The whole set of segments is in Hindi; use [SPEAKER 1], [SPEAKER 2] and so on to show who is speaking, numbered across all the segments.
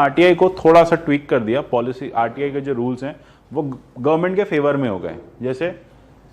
[SPEAKER 1] आरटीआई को थोड़ा सा ट्वीक कर दिया, पॉलिसी आरटीआई के जो रूल्स हैं वो गवर्नमेंट के फेवर में हो गए, जैसे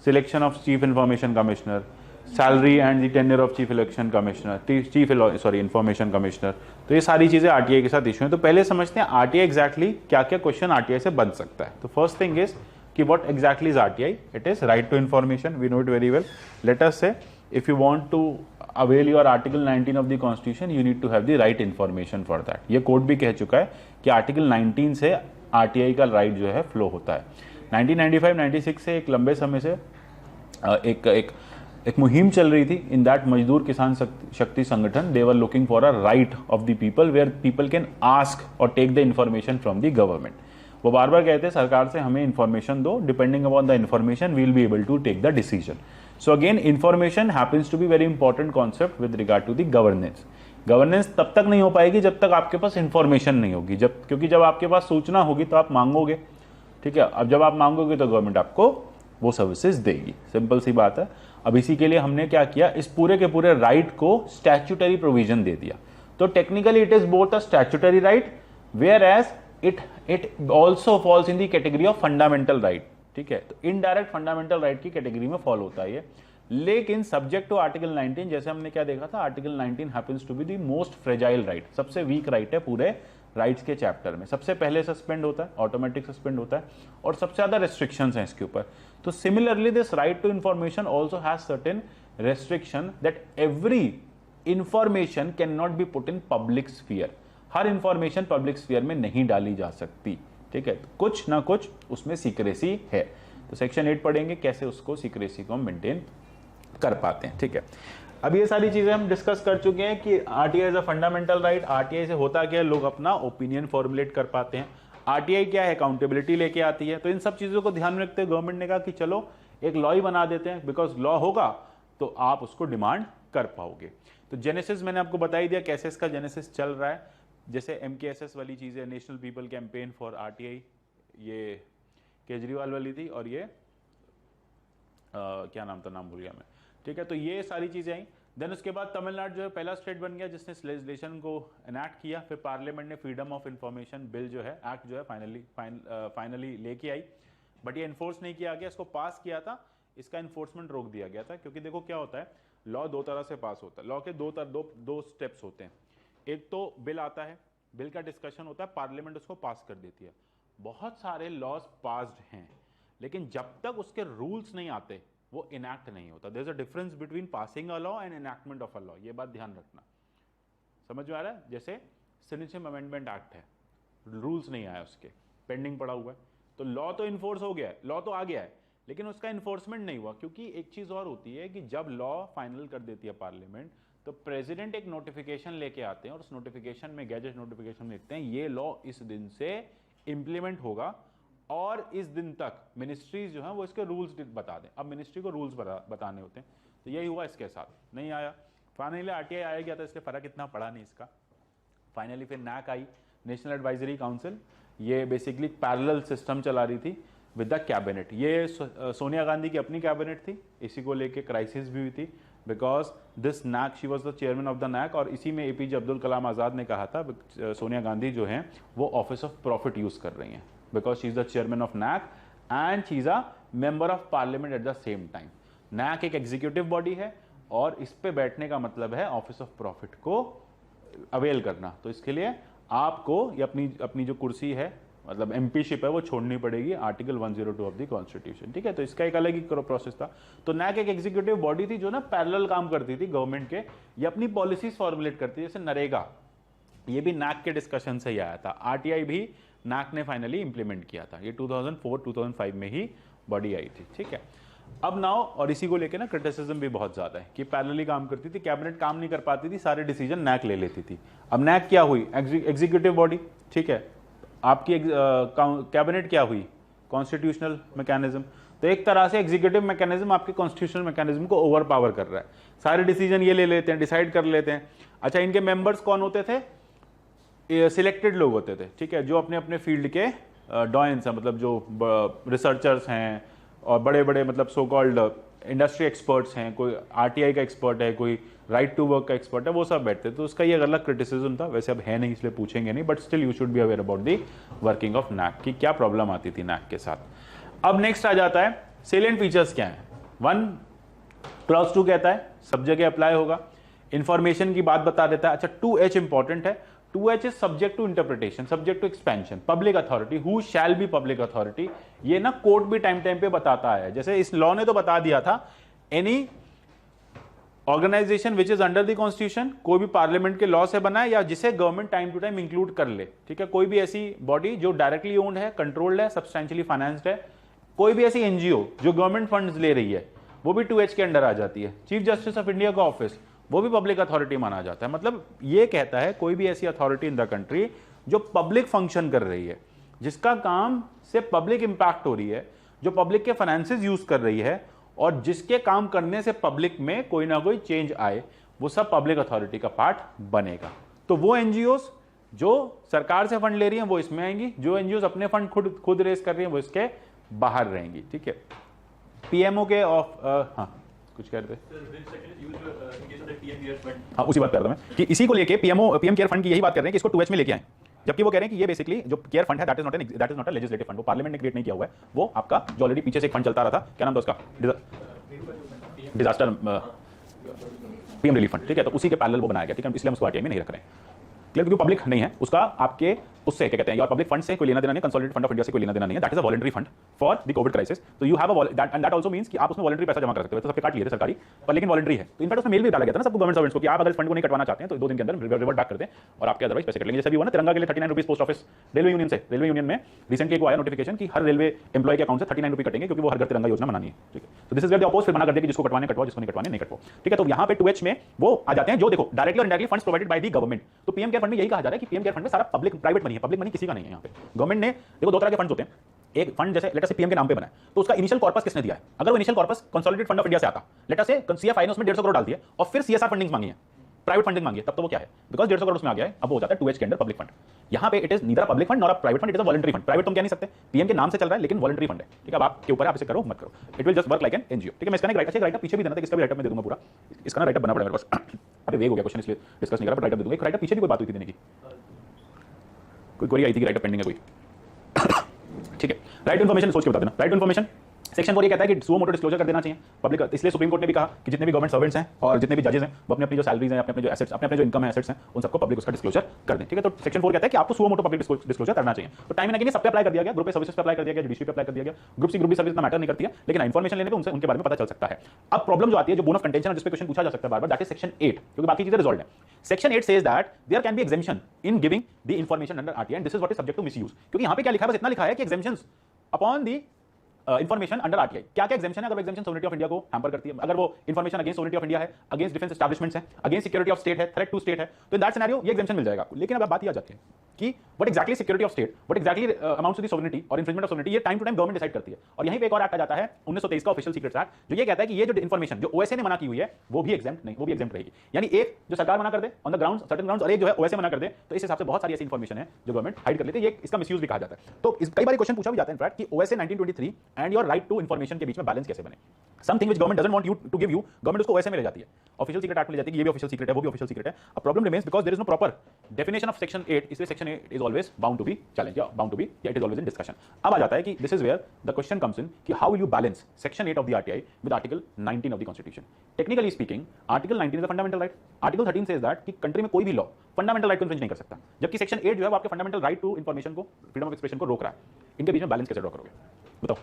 [SPEAKER 1] selection of chief information commissioner, salary and the tenure of chief election commissioner, information commissioner. तो ये सारी चीजें आरटीआई के साथ इशू हैं। तो पहले समझते हैं आरटीआई एग्जैक्टली क्या क्या क्वेश्चन आरटीआई से बन सकता है। तो फर्स्ट थिंग इज कि what exactly is RTI? It is right to information, we know it very well. Let us say if you want to avail your article 19 of the constitution, you need to have the right information for that. ये कोर्ट भी कह चुका है कि आर्टिकल 19 से आरटीआई का राइट जो है फ्लो होता है। 1995-96 से एक लंबे समय से एक मुहिम चल रही थी। इन दैट मजदूर Kisan Shakti Sangathan, they were looking for a right of the people where people can ask और take the information from the government. वो बार बार कहते हैं सरकार से हमें इंफॉर्मेशन दो, depending upon the information we will be able to take the decision. So again information happens to be very important concept with regard to the governance. Governance तब तक नहीं हो पाएगी जब तक आपके पास इंफॉर्मेशन नहीं होगी, क्योंकि जब आपके पास सूचना होगी तो आप मांगोगे, ठीक है। अब जब आप मांगोगे तो गवर्नमेंट आपको वो सर्विसेज देगी, सिंपल सी बात है। अब इसी के लिए हमने क्या किया, इस पूरे के पूरे राइट को स्टैट्यूटरी प्रोविजन दे दिया। तो technically it is both a statutory right whereas it also falls in the category of fundamental right, ठीक है। तो इनडायरेक्ट फंडामेंटल राइट की कैटेगरी में फॉल होता है ये। लेकिन सब्जेक्ट टू आर्टिकल 19, जैसे हमने क्या देखा था, article 19 happens to be the most fragile right, सबसे वीक राइट है पूरे राइट्स के चैप्टर में। सबसे पहले सस्पेंड होता है, ऑटोमेटिक सस्पेंड होता है, और सबसे ज्यादा रेस्ट्रिक्शंस हैं इसके ऊपर। तो similarly this right to information also has certain restriction that every information can not be put in public sphere. हर इंफॉर्मेशन पब्लिक स्फीयर में नहीं डाली जा सकती, ठीक है। तो कुछ ना कुछ उसमें सीक्रेसी है। तो सेक्शन 8 पढ़ेंगे कैसे उसको सीक्रेसी को मेंटेन कर पाते हैं, ठीक है। अब ये सारी चीजें हम डिस्कस कर चुके हैं कि RTI is a fundamental right. RTI से होता क्या है, लोग अपना ओपिनियन फॉर्मुलेट कर पाते हैं। आरटीआई क्या है, अकाउंटेबिलिटी लेके आती है। तो इन सब चीजों को ध्यान में रखते हुए गवर्नमेंट ने कहा कि चलो एक लॉ ही बना देते हैं, बिकॉज लॉ होगा तो आप उसको डिमांड कर पाओगे। तो जेनेसिस मैंने आपको बता ही दिया कैसे इसका जेनेसिस चल रहा है। जैसे MKSS वाली चीजें, national people campaign for RTI, ये केजरीवाल वाली थी, और ये क्या नाम था, नाम भूल गया मैं, ठीक है। तो ये सारी चीजें आई। देन उसके बाद तमिलनाडु जो है पहला स्टेट बन गया जिसने इस लेजिस्लेशन को एनैक्ट किया। फिर पार्लियामेंट ने फ्रीडम ऑफ इंफॉर्मेशन बिल जो है, एक्ट जो है फाइनली लेके आई, बट ये इन्फोर्स नहीं किया गया। इसको पास किया था, इसका इन्फोर्समेंट रोक दिया गया था, क्योंकि देखो क्या होता है, लॉ दो तरह से पास होता है। लॉ के दो स्टेप्स होते हैं। एक तो बिल आता है, बिल का डिस्कशन होता है, पार्लियामेंट उसको पास कर देती है। बहुत सारे लॉज पास्ड हैं, लेकिन जब तक उसके रूल्स नहीं आते वो इनैक्ट नहीं होता। There is a difference between passing a law and enactment of a law, ये बात ध्यान रखना। समझ में आ रहा है? जैसे सिटीजनशिप अमेंडमेंट एक्ट है, रूल्स नहीं आया, उसके पेंडिंग पड़ा हुआ है, तो लॉ तो इन्फोर्स हो गया है, लॉ तो आ गया है, लेकिन उसका इन्फोर्समेंट नहीं हुआ। क्योंकि एक चीज और होती है कि जब लॉ फाइनल कर देती है पार्लियामेंट, तो प्रेसिडेंट एक नोटिफिकेशन लेके आते हैं, और उस नोटिफिकेशन में, गैजेट नोटिफिकेशन में लिखते हैं ये लॉ इस दिन से इंप्लीमेंट होगा, और इस दिन तक मिनिस्ट्रीज जो है वो इसके रूल्स बता दें। अब मिनिस्ट्री को रूल्स बताने होते हैं, तो यही हुआ इसके साथ, नहीं आया। फाइनली आरटीआई आया गया था, इसलिए फर्क इतना पड़ा नहीं इसका। फाइनली फिर नैक आई, नेशनल एडवाइजरी काउंसिल, ये बेसिकली पैरेलल सिस्टम चला रही थी विद द कैबिनेट। ये सोनिया गांधी की अपनी कैबिनेट थी, इसी को लेके क्राइसिस भी हुई थी, because this NAAC, she was the chairman of the NAAC, और इसी में APJ अब्दुल कलाम आज़ाद ने कहा था सोनिया गांधी जो है वो ऑफिस ऑफ प्रॉफिट यूज कर रही हैं, because she is the chairman of NAC and she is a member of parliament at the same time. NAC एक एग्जीक्यूटिव बॉडी है, और इस पे बैठने का मतलब है ऑफिस ऑफ प्रॉफिट को अवेल करना। तो इसके लिए आपको ये अपनी जो कुर्सी है, मतलब एमपीशिप है, वो छोड़नी पड़ेगी, आर्टिकल 102 ऑफ द कॉन्स्टिट्यूशन, ठीक है। तो इसका एक अलग ही प्रोसेस था। तो NAC एक एग्जीक्यूटिव बॉडी थी जो ना पैरेलल काम करती थी गवर्नमेंट के, ये अपनी पॉलिसीज फॉर्मुलेट करती थी, जैसे नरेगा, ये भी NAC के डिस्कशन से ही आया था। आरटीआई भी NAC ने फाइनली इंप्लीमेंट किया था, ये 2004-2005 में ही बॉडी आई थी, ठीक है। अब नाउ, और इसी को लेके ना क्रिटिसिज्म भी बहुत ज्यादा है कि पैरेलली काम करती थी, कैबिनेट काम नहीं कर पाती थी, सारे डिसीजन NAC ले लेती थी। अब NAC क्या हुई, एग्जीक्यूटिव बॉडी, ठीक है। आपकी कैबिनेट क्या हुई, कॉन्स्टिट्यूशनल मैकेनिज्म। तो एक तरह से एग्जीक्यूटिव मैकेनिज्म आपके कॉन्स्टिट्यूशनल मैकेनिज्म को ओवर पावर कर रहा है, सारे डिसीजन ये ले लेते हैं, डिसाइड कर लेते हैं। अच्छा, इनके मेंबर्स कौन होते थे, सिलेक्टेड लोग होते थे, ठीक है, जो अपने अपने फील्ड के डॉयंस हैं, मतलब जो रिसर्चर्स हैं और बड़े बड़े मतलब सो कॉल्ड इंडस्ट्री एक्सपर्ट्स हैं, कोई आरटीआई का एक्सपर्ट है, कोई राइट टू वर्क का एक्सपर्ट है, वो सब बैठते हैं। तो उसका ये अलग क्रिटिसिज्म था, वैसे अब है नहीं इसलिए पूछेंगे नहीं, but still you should be aware about the working of NAAC की क्या प्रॉब्लम आती थी नैक के साथ। अब नेक्स्ट आ जाता है सेलिएंट फीचर्स क्या है। 1 क्लॉज 2 कहता है सब जगह अप्लाई होगा, इंफॉर्मेशन की बात बता देता है। अच्छा 2H इंपॉर्टेंट है, 2H is subject to interpretation, subject to expansion, public authority, who shall be public authority. ये ना कोर्ट भी टाइम टाइम पे बताता है, जैसे इस लॉ ने तो बता दिया था any organization which is under the constitution, कोई भी पार्लियामेंट के लॉ से बना है या जिसे government time to time include कर ले, ठीक है, कोई भी ऐसी बॉडी जो डायरेक्टली ओन्ड है, कंट्रोल्ड है, सब्सटेंशियली फाइनेंस्ड है, कोई भी ऐसी एनजीओ जो गवर्नमेंट फंड्स ले रही है, वो भी 2H के अंडर आ जाती है। चीफ जस्टिस ऑफ इंडिया का ऑफिस, वो भी पब्लिक अथॉरिटी माना जाता है। मतलब ये कहता है कोई भी ऐसी अथॉरिटी इन द कंट्री जो पब्लिक फंक्शन कर रही है, जिसका काम से पब्लिक इंपैक्ट हो रही है, जो पब्लिक के फाइनेंसेस यूज कर रही है और जिसके काम करने से पब्लिक में कोई ना कोई चेंज आए, वो सब पब्लिक अथॉरिटी का पार्ट बनेगा। तो वो एनजीओस जो सरकार से फंड ले रही हैं वो इसमें आएंगी, जो एनजीओस अपने फंड खुद रेस कर रही हैं वो इसके बाहर रहेंगी, ठीक है। पीएमओ के ऑफ हाँ कुछ कह रहे थे, हाँ उसी बात कर रहा था मैं कि इसी को लेके पीएम केयर फंड की यही बात कर रहे हैं कि इसको 2H में लेके आए, जबकि वो कह रहे हैं कि ये बेसिकली जो केयर फंड है that is not a legislative fund, वो पार्लियामेंट ने क्रिएट नहीं किया हुआ है, वो आपका जो ऑलरेडी पीछे से एक फंड चलता रहा था, क्या नाम था उसका, डिजास्टर पीएम रिलीफ फंड, ठीक है, तो उसी के पैरेलल वो बनाया गया, ठीक है, इसलिए हम उसको आरटीआई में नहीं रख रहे हैं, क्योंकि पब्लिक नहीं है, उसका आपके उससे क्या कहते हैं, या पब्लिक फंड से कोई लेना देना नहीं, कंसोलिडेटेड फंड ऑफ इंडिया से कोई लेना देना नहीं है, that is a voluntary fund for the COVID crisis. तो you have a that and that also means कि आप उसमें वॉलंटरी पैसा जमा कर सकते हो, तो सबके काट लिए थे सरकारी, पर लेकिन वॉलंटरी है। तो इनफैक्ट उसमें मेल भी डाला गया था ना सबको, गवर्नमेंट सर्वेंट्स को, कि आप अगर इस फंड को नहीं कटवाना चाहते हैं तो 2 दिन के अंदर रिवर्ट बैक कर दें और आपके अदरवाइज पैसे कट लेंगे। जैसे भी हुआ ना तिरंगा के लिए 39 rupees post office railway union से, रेलवे यूनियन में रिसेंटली एक आया नोटिफिकेशन कि हर रेलवे एम्प्लॉय के अकाउंट से 39 रुपये कटेंगे क्योंकि वो हर घर तिरंगा योजना बनानी है, ठीक है। तो this is where the oppose फिर मना कर दिया कि जिसको कटवाने कटवाओ, जिसको नहीं कटवाने नहीं कटवाओ, ठीक है। तो यहाँ पे 2H में वो आ जाते हैं जो देखो डायरेक्टली और indirectly funds provided by the government. तो पीएम केयर फंड में यही कहा जा रहा है कि पीएम केयर फंड में सारा पब्लिक प्राइवेट मनी है, पब्लिक मनी किसी का नहीं है। यहाँ पे गवर्नमेंट ने देखो 2 तरह के फंड्स होते हैं, एक फंड जैसे लेट अस से पीएम के नाम पे बना है, तो उसका इनिशियल कॉर्पस किसने दिया है, अगर वो initial corpus consolidated fund of India से आता, लेट अस से सीएफआई ने उसमें 150 करोड़ डाल दिया और फिर सीएसआर फंडिंग मांगी है, प्राइवेट फंडिंग मांगी है, तब तो वो क्या है, बिकॉज 150 करोड़ उसमें आ गया है, अब वो हो जाता है 2H के अंदर पब्लिक फंड। यहाँ पे it is neither public fund और private fund, it is a voluntary fund. Private तुम कह नहीं सकते, पीएम के नाम से चल रहा है लेकिन वॉलंटरी फंड है, ठीक है, अब आपके ऊपर आप इसे करो मत करो, it will just work like an NGO, ठीक है। मैं इसका राइटअप पीछे भी देना था, इसका भी राइटअप मैं दे दूंगा पूरा, इसका ना राइटअप बना पड़ेगा मेरे पास, अभी वेग हो गया क्वेश्चन इसलिए डिस्कस नहीं कर रहा, बट राइटअप दे दूंगा। एक राइटअप पीछे भी कोई बात हुई थी देने की, कोई क्वेरी आई थी कि राइटअप पेंडिंग है कोई, ठीक है। राइट इन्फॉर्मेशन सोच के बता देना। राइट इन्फॉर्मेशन सेक्शन 4 ये कहता है कि सुओ मोटो डिस्क्लोजर कर देना चाहिए पब्लिक, इसलिए सुप्रीम कोर्ट ने भी कहा कि जितने भी गवर्नमेंट सर्वेंट्स हैं और जितने भी जजेस हैं वो अपनी अपनी जो सैलरीज हैं, अपने जो एसेट्स, अपने जो इनकम है, एसेट्स हैं, उन सबको पब्लिक उसका डिस्क्लोजर कर दें, ठीक है। तो सेक्शन 4 कहता है कि आपको सुओ मोटो पब्लिक डिस्क्लोजर करना चाहिए। तो टाइम एंड अगेन सब पे अप्लाई कर दिया गया, ग्रुप पे सर्विसेज पे अप्लाई कर दिया गया, जुडिशरी पे अप्लाई कर दिया गया, group C group B service इतना मैटर नहीं करती है, लेकिन इन्फॉर्मेशन लेने पे उनसे उनके बारे में पता चल सकता है। अब प्रॉब्लम जो आती है, जो बोन ऑफ कंटेंशन जिस पे क्वेश्चन पूछा जा सकता है बार बार, दैट इज सेक्शन 8, क्योंकि बाकी चीजें रिजॉल्व है। Section 8 says that there can be exemption in giving the information under RTI and this is what is subject to misuse. क्योंकि यहाँ पे क्या लिखा है, बस इतना लिखा है कि exemptions upon the information under RTI. क्या क्या एग्जेम्पशन है, अगर वो एग्जेम्पशन सोवरेनिटी ऑफ इंडिया को हैम्पर करती है, अगर वो information against sovereignty of India है, अगेंस्ट डिफेंस एस्टैब्लिशमेंट्स है, अगेंस्ट सिक्योरिटी ऑफ स्टेट है, थ्रेट टू स्टेट है, तो इन दैट सिनेरियो ये एग्जेम्पशन मिल जाएगा आपको। लेकिन अब बात ये आ जाती है कि what exactly security of state, what exactly amounts to the sovereignty और इन्फ्रिंजमेंट ऑफ सोवरेनिटी, ये time to time government decide करती है। और यहीं पे एक और एक्ट आ जाता है 1923 का ऑफिशियल सीक्रेट्स एक्ट, जो ये कहता है कि ये जो इन्फॉर्मेशन जो ओएसए ने मना की हुई है वो भी एग्जेम्प्ट नहीं, वो भी एग्जेम्प्ट रहेगी। यानी एक जो सरकार मना कर दे on the ground certain grounds, और एक जो है ओएसए मना कर दे, तो इस हिसाब से बहुत सारी ऐसी इन्फॉर्मेशन है जो गवर्नमेंट हाइड कर लेती है, ये इसका मिसयूज भी कहा जाता है। तो कई बार क्वेश्चन पूछा भी जाता है इनफैक्ट कि OSA 1923 and your right to information के बीच में बैलेंस कैसे बने। Something which government doesn't want you to give you, government उसको ओएसए में ले जाती है, ऑफिशियल सीक्रेट एक्ट में ले जाती है कि ये भी ऑफिशियल सीक्रेट है, वो भी ऑफिशियल सीक्रेट है। अब problem remains because there is no proper definition of section 8, इसलिए section 8 is always bound to be challenge, या बाउंड टू बी, या it is always in discussion. अब आ जाता है कि this is where the question comes in कि how will you balance section 8 of the RTI with article 19 of the constitution. Technically speaking article 19 is a fundamental right, article 13 says that कि कंट्री में कोई भी लॉ फंडामेंटल राइट को इन्फ्रिंज नहीं कर सकता, जबकि सेक्शन 8 जो है वो आपके फंडामेंटल राइट टू इन्फॉर्मेशन को, फ्रीडम ऑफ एक्सप्रेशन को रोक रहा है। इनके बीच में बैलेंस कैसे ड्रॉ करोगे बताओ?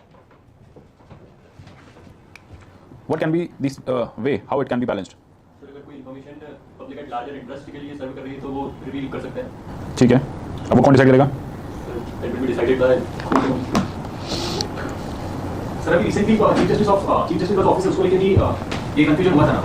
[SPEAKER 1] What can be this way? How it can be balanced?
[SPEAKER 2] तो अगर कोई information public at larger interest के लिए सर्व कर रही है तो वो रिवील कर सकते हैं,
[SPEAKER 1] ठीक है। अब वो कौन डिसाइड करेगा?
[SPEAKER 2] That will be decided by sir. अभी रिसेंटली चीफ जस्टिस का ऑफिस उसको लेके भी ये कंफ्यूजन हुआ था ना।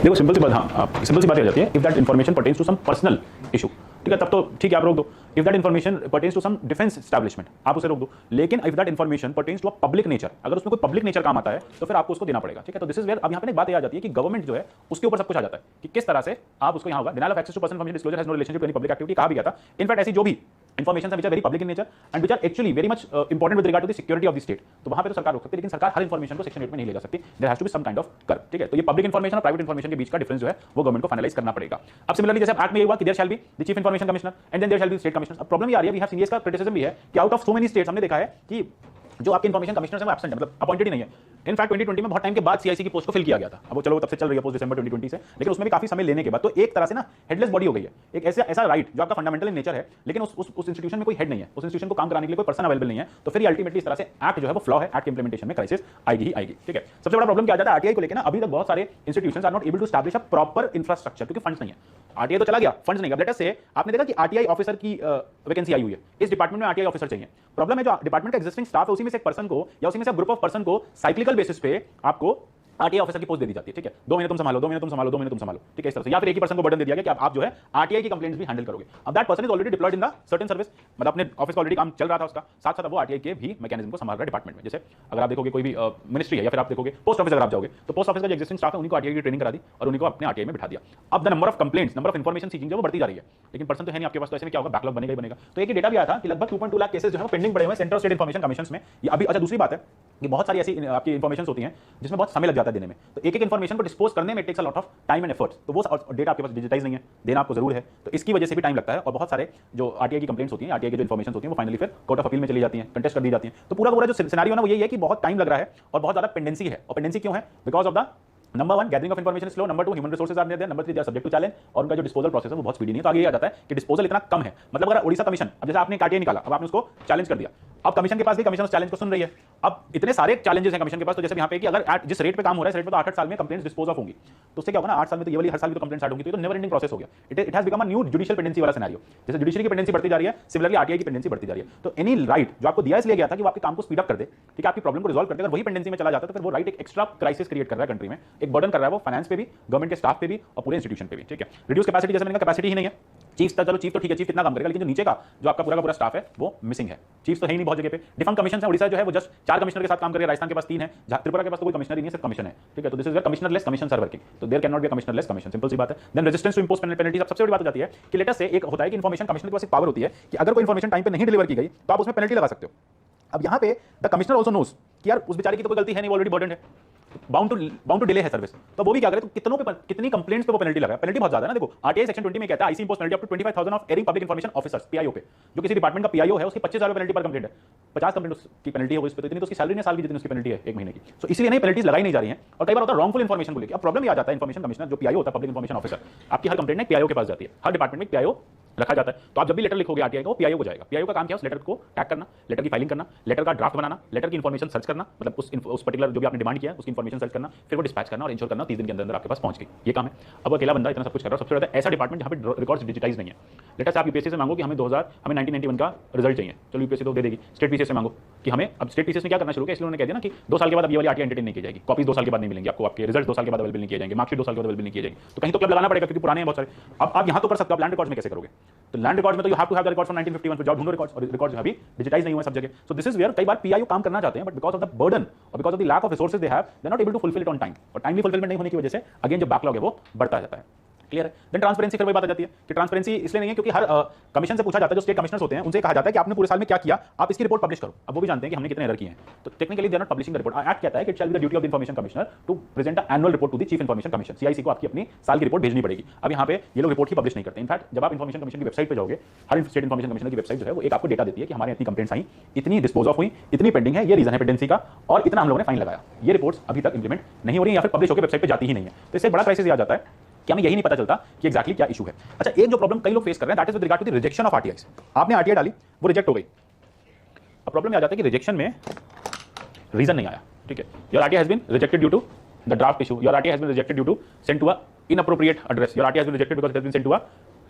[SPEAKER 1] देखो सिंपल सी बात, हाँ सिंपल सी बात आ जाती है, if that information pertains to some personal issue, ठीक है, तब तो ठीक है आप रोक दो। If that information pertains to some defence establishment, आप उसे रोक दो। लेकिन if that information pertains to a public nature, अगर उसमें कोई पब्लिक नेचर काम आता है तो फिर आपको उसको देना पड़ेगा, ठीक है। तो दिस इज वेयर अब यहाँ पे एक बात आ जाती है कि गवर्नमेंट जो है उसके ऊपर सब कुछ आ जाता है कि किस तरह से आप उसको यहाँ होगा। Denial of access to personal information disclosure has no relationship to any public activity, कहा भी गया था। इनफैक्ट ऐसी जो भी
[SPEAKER 3] information which are very public in nature and which are actually very much important with regard to the security of the state, तो वहां पे तो सरकार रोक सकती है, लेकिन सरकार हर इन्फॉर्मेशन को सेक्शन 8 में नहीं ले जा सकती, there has to be some kind of curve, ठीक है। तो ये पब्लिक इन्फॉर्मेशन और प्राइवेट इन्फॉर्मेशन के बीच का डिफरेंस जो है वो गवर्नमेंट को फाइनलाइज करना पड़ेगा। अब सिमिलरली जैसे एक्ट में ये हुआ कि there shall be the chief information commissioner and then there shall be state commissioner. अब प्रॉब्लम ये आ रही है, वी हैव सीन इसका क्रिटिसिज्म भी है कि out of so many states हमने देखा है कि जो आपके इन्फॉर्मेशन कमिश्नर है वो एब्सेंट है, मतलब अपॉइंटेड ही नहीं है। इनफैक्ट 2020 में बहुत टाइम के बाद सीआईसी की पोस्ट को फिल किया गया था, अब वो चलो तब से चल रही है पोस्ट दिसंबर 2020 से, लेकिन उसमें भी काफी समय लेने के बाद तो एक तरह से ना हेडलेस बॉडी हो गई है, एक ऐसा राइट जो आपका फंडामेंटल इन नेचर है, लेकिन उस इंस्टीट्यूशन में कोई हेड नहीं है, उस इंस्टीट्यूशन को काम कराने के लिए कोई पर्सन अवेलेबल नहीं है, तो फिर अल्टीमेटली इस तरह से एक्ट जो है वो फ्लॉ है, एक्ट के इंप्लीमेंटेशन में क्राइसिस आएगी ही आएगी, ठीक है। सबसे बड़ा प्रॉब्लम क्या आ जाता है आरटीआई को लेकर ना, अभी तक बहुत सारे institutions are not able to establish a proper infrastructure, क्योंकि फंड्स नहीं है। आरटीआई तो चला गया, फंड्स नहीं है। लेट अस से आपने देखा कि आरटीआई ऑफिसर की वैकेंसी आई हुई है, इस डिपार्टमेंट में आरटीआई ऑफिसर चाहिए। प्रॉब्लम है जो डिपार्टमेंट का एक्जिस्टिंग स्टाफ है उसी में से एक पर्सन को या उसी में से ग्रुप ऑफ पर्सन को साइक्लिकल बेसिस पे आपको आरटीआई ऑफिसर की पोस्ट दे दी जाती है, ठीक है। 2 महीने तुम संभालो, 2 महीने तुम संभालो, 2 महीने तुम संभालो, ठीक है, इस तरह से। या फिर एक ही पर्सन को बर्डन दे दिया गया कि आप जो है आरटीआई की कंप्लेंट्स भी हैंडल करोगे। अब that person is already deployed in the certain service, मतलब अपने ऑफिस का ऑलरेडी काम चल रहा था उसका, साथ साथ वो आरटीआई के भी मैकेनिज्म को संभाल रहा है डिपार्टमेंट में। जैसे अगर आप देखोगे कोई भी मिनिस्ट्री है या फिर आप देखोगे पोस्ट ऑफिस, अगर आप जाओगे तो पोस्ट ऑफिस का जो एक्जिस्टिंग स्टाफ है उन्हीं को आरटीआई की ट्रेनिंग करा दी और उन्हीं को अपने आरटीआई में बिठा दिया। अब the number of complaints, number of information seeking जो वो बढ़ती जा रही है, लेकिन पर्सन तो है नहीं आपके पास, तो ऐसे में क्या होगा, बैकलॉग बनेगा ही बनेगा। तो एक डेटा भी आया था कि लगभग 2.2 लाख केसेस जो है वो पेंडिंग पड़े हुए हैं सेंट्रल स्टेट इन्फॉर्मेशन कमीशन में। ये अभी अच्छा दूसरी बात है कि बहुत सारी ऐसी आपकी इन्फॉर्मेशन होती हैं जिसमें बहुत समय लग जाता है देने में, तो एक इन्फॉर्मेशन को डिस्पोज करने में takes a lot of time and efforts, तो वो डेटा आपके पास डिजिटाइज नहीं है, देना आपको जरूर है, तो इसकी वजह से भी टाइम लगता है। और बहुत सारे जो आरटीआई की कंप्लेंट्स होती हैं, आरटीआई की जो इन्फॉर्मेशन होती है वो फाइनली फिर कोर्ट ऑफ अपील में चली जाती हैं, कंटेस्ट कर दी जाती हैं। तो पूरा का पूरा जो सिनेरियो है ना वो यही है कि बहुत टाइम लग रहा है और बहुत ज्यादा पेंडेंसी है। और पेंडेंसी क्यों है? Because of the number 1 gathering of information slow, number 2 human resources are there, number 3 they are subject to challenge, और उनका जो डिस्पोजल प्रोसेस है वो बहुत स्पीडी नहीं है। तो आगे ये आ जाता है कि डिस्पोजल इतना कम है, मतलब अगर ओडिशा कमीशन, अब जैसे आपने आरटीआई निकाला, अब आपने उसको चैलेंज कर दिया, अब कमीशन के पास भी कमीशन उस चैलेंज को सुन रही है। अब इतने सारे चैलेंजेस हैं कमीशन के पास, तो जैसे यहाँ पे कि अगर जिस रेट पे काम हो रहा है, इस रेट पे तो 8 साल में कंप्लेंट्स डिस्पोज ऑफ होंगी, तो उससे क्या होगा ना, 8 साल में तो ये वाली हर साल भी तो कंप्लेंट्स स्टार्ट होंगी, तो नेवर एंडिंग प्रोसेस हो गया। It has become a new judicial pendency वाला सिनेरियो। जैसे जुडिशरी की पेंडेंसी बढ़ती जा रही है, सिमिलरली आरटीआई की पेंडेंसी बढ़ती जा रही है। तो एनी राइट जो आपको दिया इसलिए गया था कि वो आपके काम को स्पीड अप कर दे, ठीक है, आपकी प्रॉब्लम को रिजॉल्व कर दे, अगर वही पेंडेंसी में चला जाता है तो फिर वो राइट एक एक्स्ट्रा क्राइसिस क्रिएट कर रहा है कंट्री में, एक बर्डन कर रहा है वो फाइनेंस पे भी, गवर्नमेंट के स्टाफ पे भी और पूरे इंस्टीट्यूशन पे भी, ठीक है। रिड्यूस कैपेसिटी, जैसे मैंने कहा कैपेसिटी ही नहीं है। चीफ चलो चीफ तो ठीक है, चीफ कितना काम करेगा, लेकिन जो नीचे का जो आपका पूरा का पूरा स्टाफ है वो मिसिंग है। चीफ तो है ही नहीं बहुत जगह पे। डिफंक्ट कमीशन है, ओडिशा जो है वो जस्ट 4 कमिश्नर के साथ काम करेगा, राजस्थान के पास 3 है, त्रिपुरा के पास तो कोई कमिश्नर ही नहीं है, सिर्फ कमीशन है, ठीक है। तो this is where commissionerless commission are working, तो there can not be commissionerless commission, simple सी बात है। Then resistance to impose penalty, सबसे बड़ी बात हो जाती है कि लेटर से एक होता है कि इन्फॉर्मेशन कमिश्नर के पास एक पावर होती है कि अगर कोई इन्फॉर्मेशन टाइम पे नहीं डिलीवर की गई तो आप उसमें पेनल्टी लगा सकते हो। अब यहाँ पे द कमिश्नर ऑल्सो नोस कि यार उस बेचारे की तो कोई गलती है नहीं, ऑलरेडी बर्डन है, बाउंड टू डिले है सर्विस, तो वो भी क्या करे, तो कितनों पे कितनी कंप्लेंट्स पे वो पेनल्टी लगा। पेनल्टी बहुत ज्यादा है ना। देखो आरटीआई सेक्शन 20 में कहता है IC impose penalty up to 25,000 of erring public information officers, PIO पे, जो किसी डिपार्टमेंट का पीआईओ है उसकी 25,000 पेनल्टी पर कंप्लेंट है, 50 कंप्लेंट की पेनल्टी है, उस पे तो इतनी तो उसकी सैलरी नहीं साल की जितनी उसकी पेनल्टी है 1 महीने की। सो इसलिए नहीं पेनल्टीज लगाई नहीं जा रही है। और कई बार होता है रॉन्गफुल इन्फॉर्मेशन को लेकर। अब प्रॉब्लम ये आ जाता है, इन्फॉर्मेशन कमिश्नर जो पीआईओ होता है, पब्लिक इन्फॉर्मेशन ऑफिसर, आपकी हर कंप्लेंट पीआईओ के पास जाती है, हर डिपार्टमेंट में पीआईओ रखा जाता है। तो आप जब भी लेटर लिखोगे आरटीआई को, पीआईओ को जाएगा। पीआईओ का काम क्या है, उस लेटर को टैग करना, लेटर की फाइलिंग करना, लेटर का ड्राफ्ट बनाना, लेटर की इन्फॉर्मेशन सर्च करना, मतलब उस पर्टिकुलर जो भी आपने डिमांड किया है उसकी इन्फॉर्मेशन सर्च करना, फिर वो डिस्पैच करना और इंश्योर करना 30 दिन के अंदर आपके पास पहुंच गई। ये काम है। अब अकेला बंदा इतना सब कुछ कर रहा है। सबसे ज्यादा ऐसा डिपार्टमेंट जहां पे रिकॉर्ड्स डिजिटाइज नहीं है। लेटर से आप यूपीएससी से मांगो कि हमें 1991 का रिजल्ट चाहिए, चलो यूपीएससी तो दे देगी। स्टेट पीसीएस से मांगो कि हमें, अब स्टेट पीसीएस ने क्या करना शुरू किया, इसलिए उन्होंने कह दिया ना कि 2 साल के बाद अब ये वाली आरटीआई एंटरटेन नहीं की जाएगी, कॉपीज 2 साल के बाद नहीं मिलेंगी आपको, आपके रिजल्ट 2 साल के बाद अवेलेबल नहीं किए जाएंगे, मार्कशीट 2 साल के बाद अवेलेबल नहीं किए जाएगी। तो कहीं तो क्लब लगाना पड़ेगा क्योंकि पुराने हैं बहुत सारे। अब आप यहां तो कर सकते हो, आप लैंड रिकॉर्ड्स में कैसे करोगे? तो लैंड रिकॉर्ड्स में तो you have to have the records from 1951, जाओ ढूंढो रिकॉर्ड्स, और रिकॉर्ड्स अभी डिजिटाइज नहीं हुए सब जगह। सो दिस इज वेयर कई बार पीआईओ काम करना चाहते हैं, but because of the burden और because of the lack of resources they have, they are not able to fulfil it on time, और टाइमली फुलफिलमेंट नहीं होने की वजह से अगेन जो बैकलॉग है वो बढ़ता जाता है। क्लियर है? देन ट्रांसपेरेंसी, फिर वही बात आ जाती है कि ट्रांसपेरेंसी इसलिए नहीं है क्योंकि हर कमीशन से पूछा जाता है, जो स्टेट कमिश्नर्स होते हैं उनसे कहा जाता है कि आपने पूरे साल में क्या किया, आप इसकी रिपोर्ट पब्लिश करो। अब वो भी जानते हैं कि हमने कितने एरर किए हैं, तो technically they are not publishing the report. Act कहता है कि it shall be the duty of the information commissioner to present a annual report to the chief information commission. CIC को आपकी अपनी साल की रिपोर्ट भेजनी पड़ेगी। अब यहाँ पे ये लोग रिपोर्ट ही पब्लिश नहीं करते। इनफैक्ट जब आप इन्फॉर्मेशन कमीशन की वेबसाइट पे जाओगे, हर स्टेट इन्फॉर्मेशन कमिश्नर की वेबसाइट जो है वो एक आपको डेटा देती है कि हमारे इतनी कंप्लेंट्स आई, इतनी डिस्पोज ऑफ हुई, इतनी पेंडिंग है, ये रीजन है पेंडेंसी का, और इतना हम लोगों ने फाइन लगाया। ये रिपोर्ट्स अभी तक इंप्लीमेंट नहीं हो रही है या फिर पब्लिश होकर वेबसाइट पे जाती ही नहीं है। तो इससे बड़ा क्राइसिस आ जाता है कि हमें यही नहीं पता चलता कि एक्जैक्टली क्या इशू है। अच्छा, एक जो प्रॉब्लम कई लोग फेस कर रहे हैं that is with regard to the rejection of RTIs. आपने आरटीआई डाली, वो रिजेक्ट हो गई। अब प्रॉब्लम ये आ जाता है कि रिजेक्शन में रीजन नहीं आया, ठीक है। Your RTI has been rejected due to the draft issue, your RTI has been rejected due to send to a inappropriate address, your RTI has been rejected because it has been send to a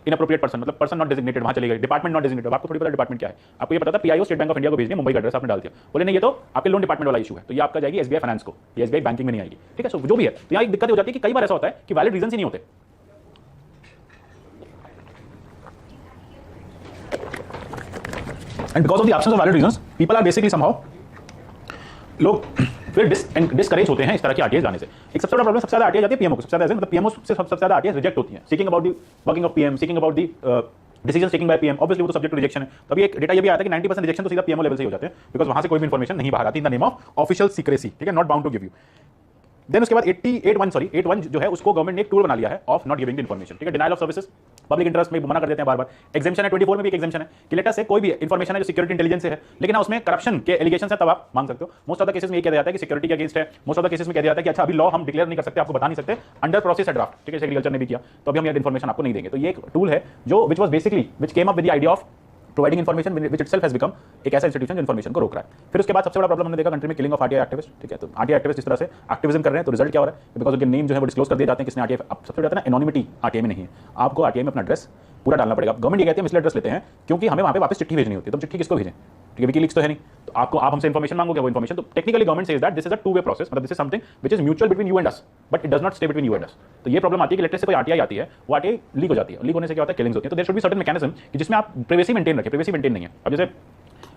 [SPEAKER 3] inappropriate person, मतलब पर्सन नॉट डेजिग्नेटेड, वहां चले गए, डिपार्टमेंट नॉट डेजिग्नेटेड। आपको थोड़ी पता डिपार्टमेंट क्या है, आपको ये पता था PIO state bank of India को भेजने, मुंबई का एड्रेस आपने डाल दिया, बोले नहीं ये तो आपके लोन डिपार्टमेंट वाला इशू है, तो ये आपका जाएगी एसबीआई फाइनेंस को, ये एसबीआई बैंकिंग में नहीं आएगी, ठीक है। सो जो भी है, तो यहाँ एक दिक्कत हो जाती है कि कई बार ऐसा होता है कि वैलिड रीजन ही नहीं होते। And because of the absence of valid reasons, people are basically somehow लोग फिर डिस्करेज होते हैं इस तरह की आरटीआई जाने से। एक सबसे बड़ा प्रॉब्लम, सबसे ज्यादा आरटीआई जाती है पीएमओ को, सबसे ज्यादा मतलब पीएमओ से सबसे ज्यादा आरटीआई रिजेक्ट होती हैं, seeking about the working of PM, seeking about the decision taking by PM, obviously वो तो सब्जेक्ट टू रिजेक्शन है। तो अभी एक डेटा ये भी आया था कि 90% रिजेक्शन तो सीधा पीएमओ लेवल से ही हो जाते हैं, बिकॉज वहां से कोई भी इंफॉर्मेशन नहीं बाहर आती in the name of official secrecy, ठीक है, not bound to give you. Then उसके बाद 81 जो है उसको गवर्नमेंट ने एक टूल बना लिया है of not giving the information, ठीक है, denial of services, public interest में मना कर देते हैं बार बार। एग्जेम्पशन है 24 में भी एक एग्जेम्पशन है कि लेटर से कोई भी इंफॉर्मेशन है जो सिक्योरिटी इंटेलिजेंस से है, लेकिन हाँ उसमें करप्शन के एलिगेशन है, तब आप मांग सकते हो। मोस्ट ऑफ द केसेस में ये कहा जाता है कि सिक्योरिटी के अगेंस्ट है, मोस्ट ऑफ द केसेस में कहा जाता है कि अच्छा अभी लॉ हम डिक्लेयर नहीं कर सकते, आपको बता नहीं सकते, अंडर प्रोसेस है ड्राफ्ट, ठीक है, एग्रीकल्चर ने भी किया, तो अभी हम ये इन्फॉर्मेशन आपको नहीं देंगे। तो ये एक टूल है जो which was basically which came up with the idea of providing information which itself has become एक ऐसा इंस्टीट्यूशन जो इन्फॉर्मेशन को रोक रहा है। फिर उसके बाद सबसे बड़ा प्रॉब्लम हमने देखा कंट्री में किलिंग ऑफ आरटीआई एक्टिविस्ट, ठीक है, तो आरटीआई एक्टिविस्ट इस तरह से एक्टिविज्म कर रहे हैं, तो रिजल्ट क्या हो रहा है, बिकॉज उनके नेम जो है वो डिस्क्लोज कर दिए जाते हैं किसने आरटीआई। अब सबसे बड़ा एनोनिमिटी आरटीआई में नहीं है, आपको आरटीआई में अपना एड्रेस पूरा डालना पड़ेगा। गवर्नमेंट ये कहते हैं हम इसलिए एड्रेस लेते हैं क्योंकि हमें वहां पे वापस चिट्ठी भेजनी होती है, तो चिट्ठी किसको भेजें, ठीक है, विकीलीक्स तो है नहीं, तो आपको आप हमसे इन्फॉर्मेशन मांगोगे, वो इन्फॉर्मेशन, तो technically government says that this is a two way process, मतलब this is something which is mutual between you and us, but it does not stay between you and us. तो ये प्रॉब्लम आती है कि लेटर से कोई आरटीआई आती है, वो आरटीआई लीक हो जाती है, लीक होने से क्या होता है, किलिंग्स होती है। तो there should be certain mechanism कि जिसमें आप प्राइवेसी मेंटेन रखें, प्राइवेसी मेंटेन नहीं है। अब जैसे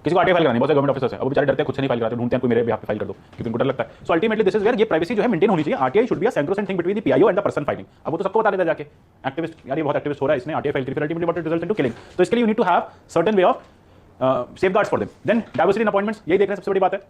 [SPEAKER 3] किसी को आरटीआई फाइल करानी, बहुत सारे गवर्नमेंट ऑफिसर्स हैं, वो बेचारे डरते हैं, खुद से नहीं फाइल कराते, ढूंढते हैं कोई मेरे बिहाफ पे फाइल कर दो, क्योंकि उनको डर लगता है। So ultimately this is where ये प्राइवेसी जो है मेंटेन होनी चाहिए। RTI should be a sacrosanct thing between the PIO and the person filing. अब वो तो सबको बता देता जाके एक्टिविस्ट, यार ये बहुत एक्टिविस्ट हो रहा है, इसने आरटीआई फाइल की, फिर ultimately what it result into killing. तो इसके लिए you need to have certain way of safeguards for them. Then diversity in appointments, यही देख रहे हैं सबसे बड़ी बात है।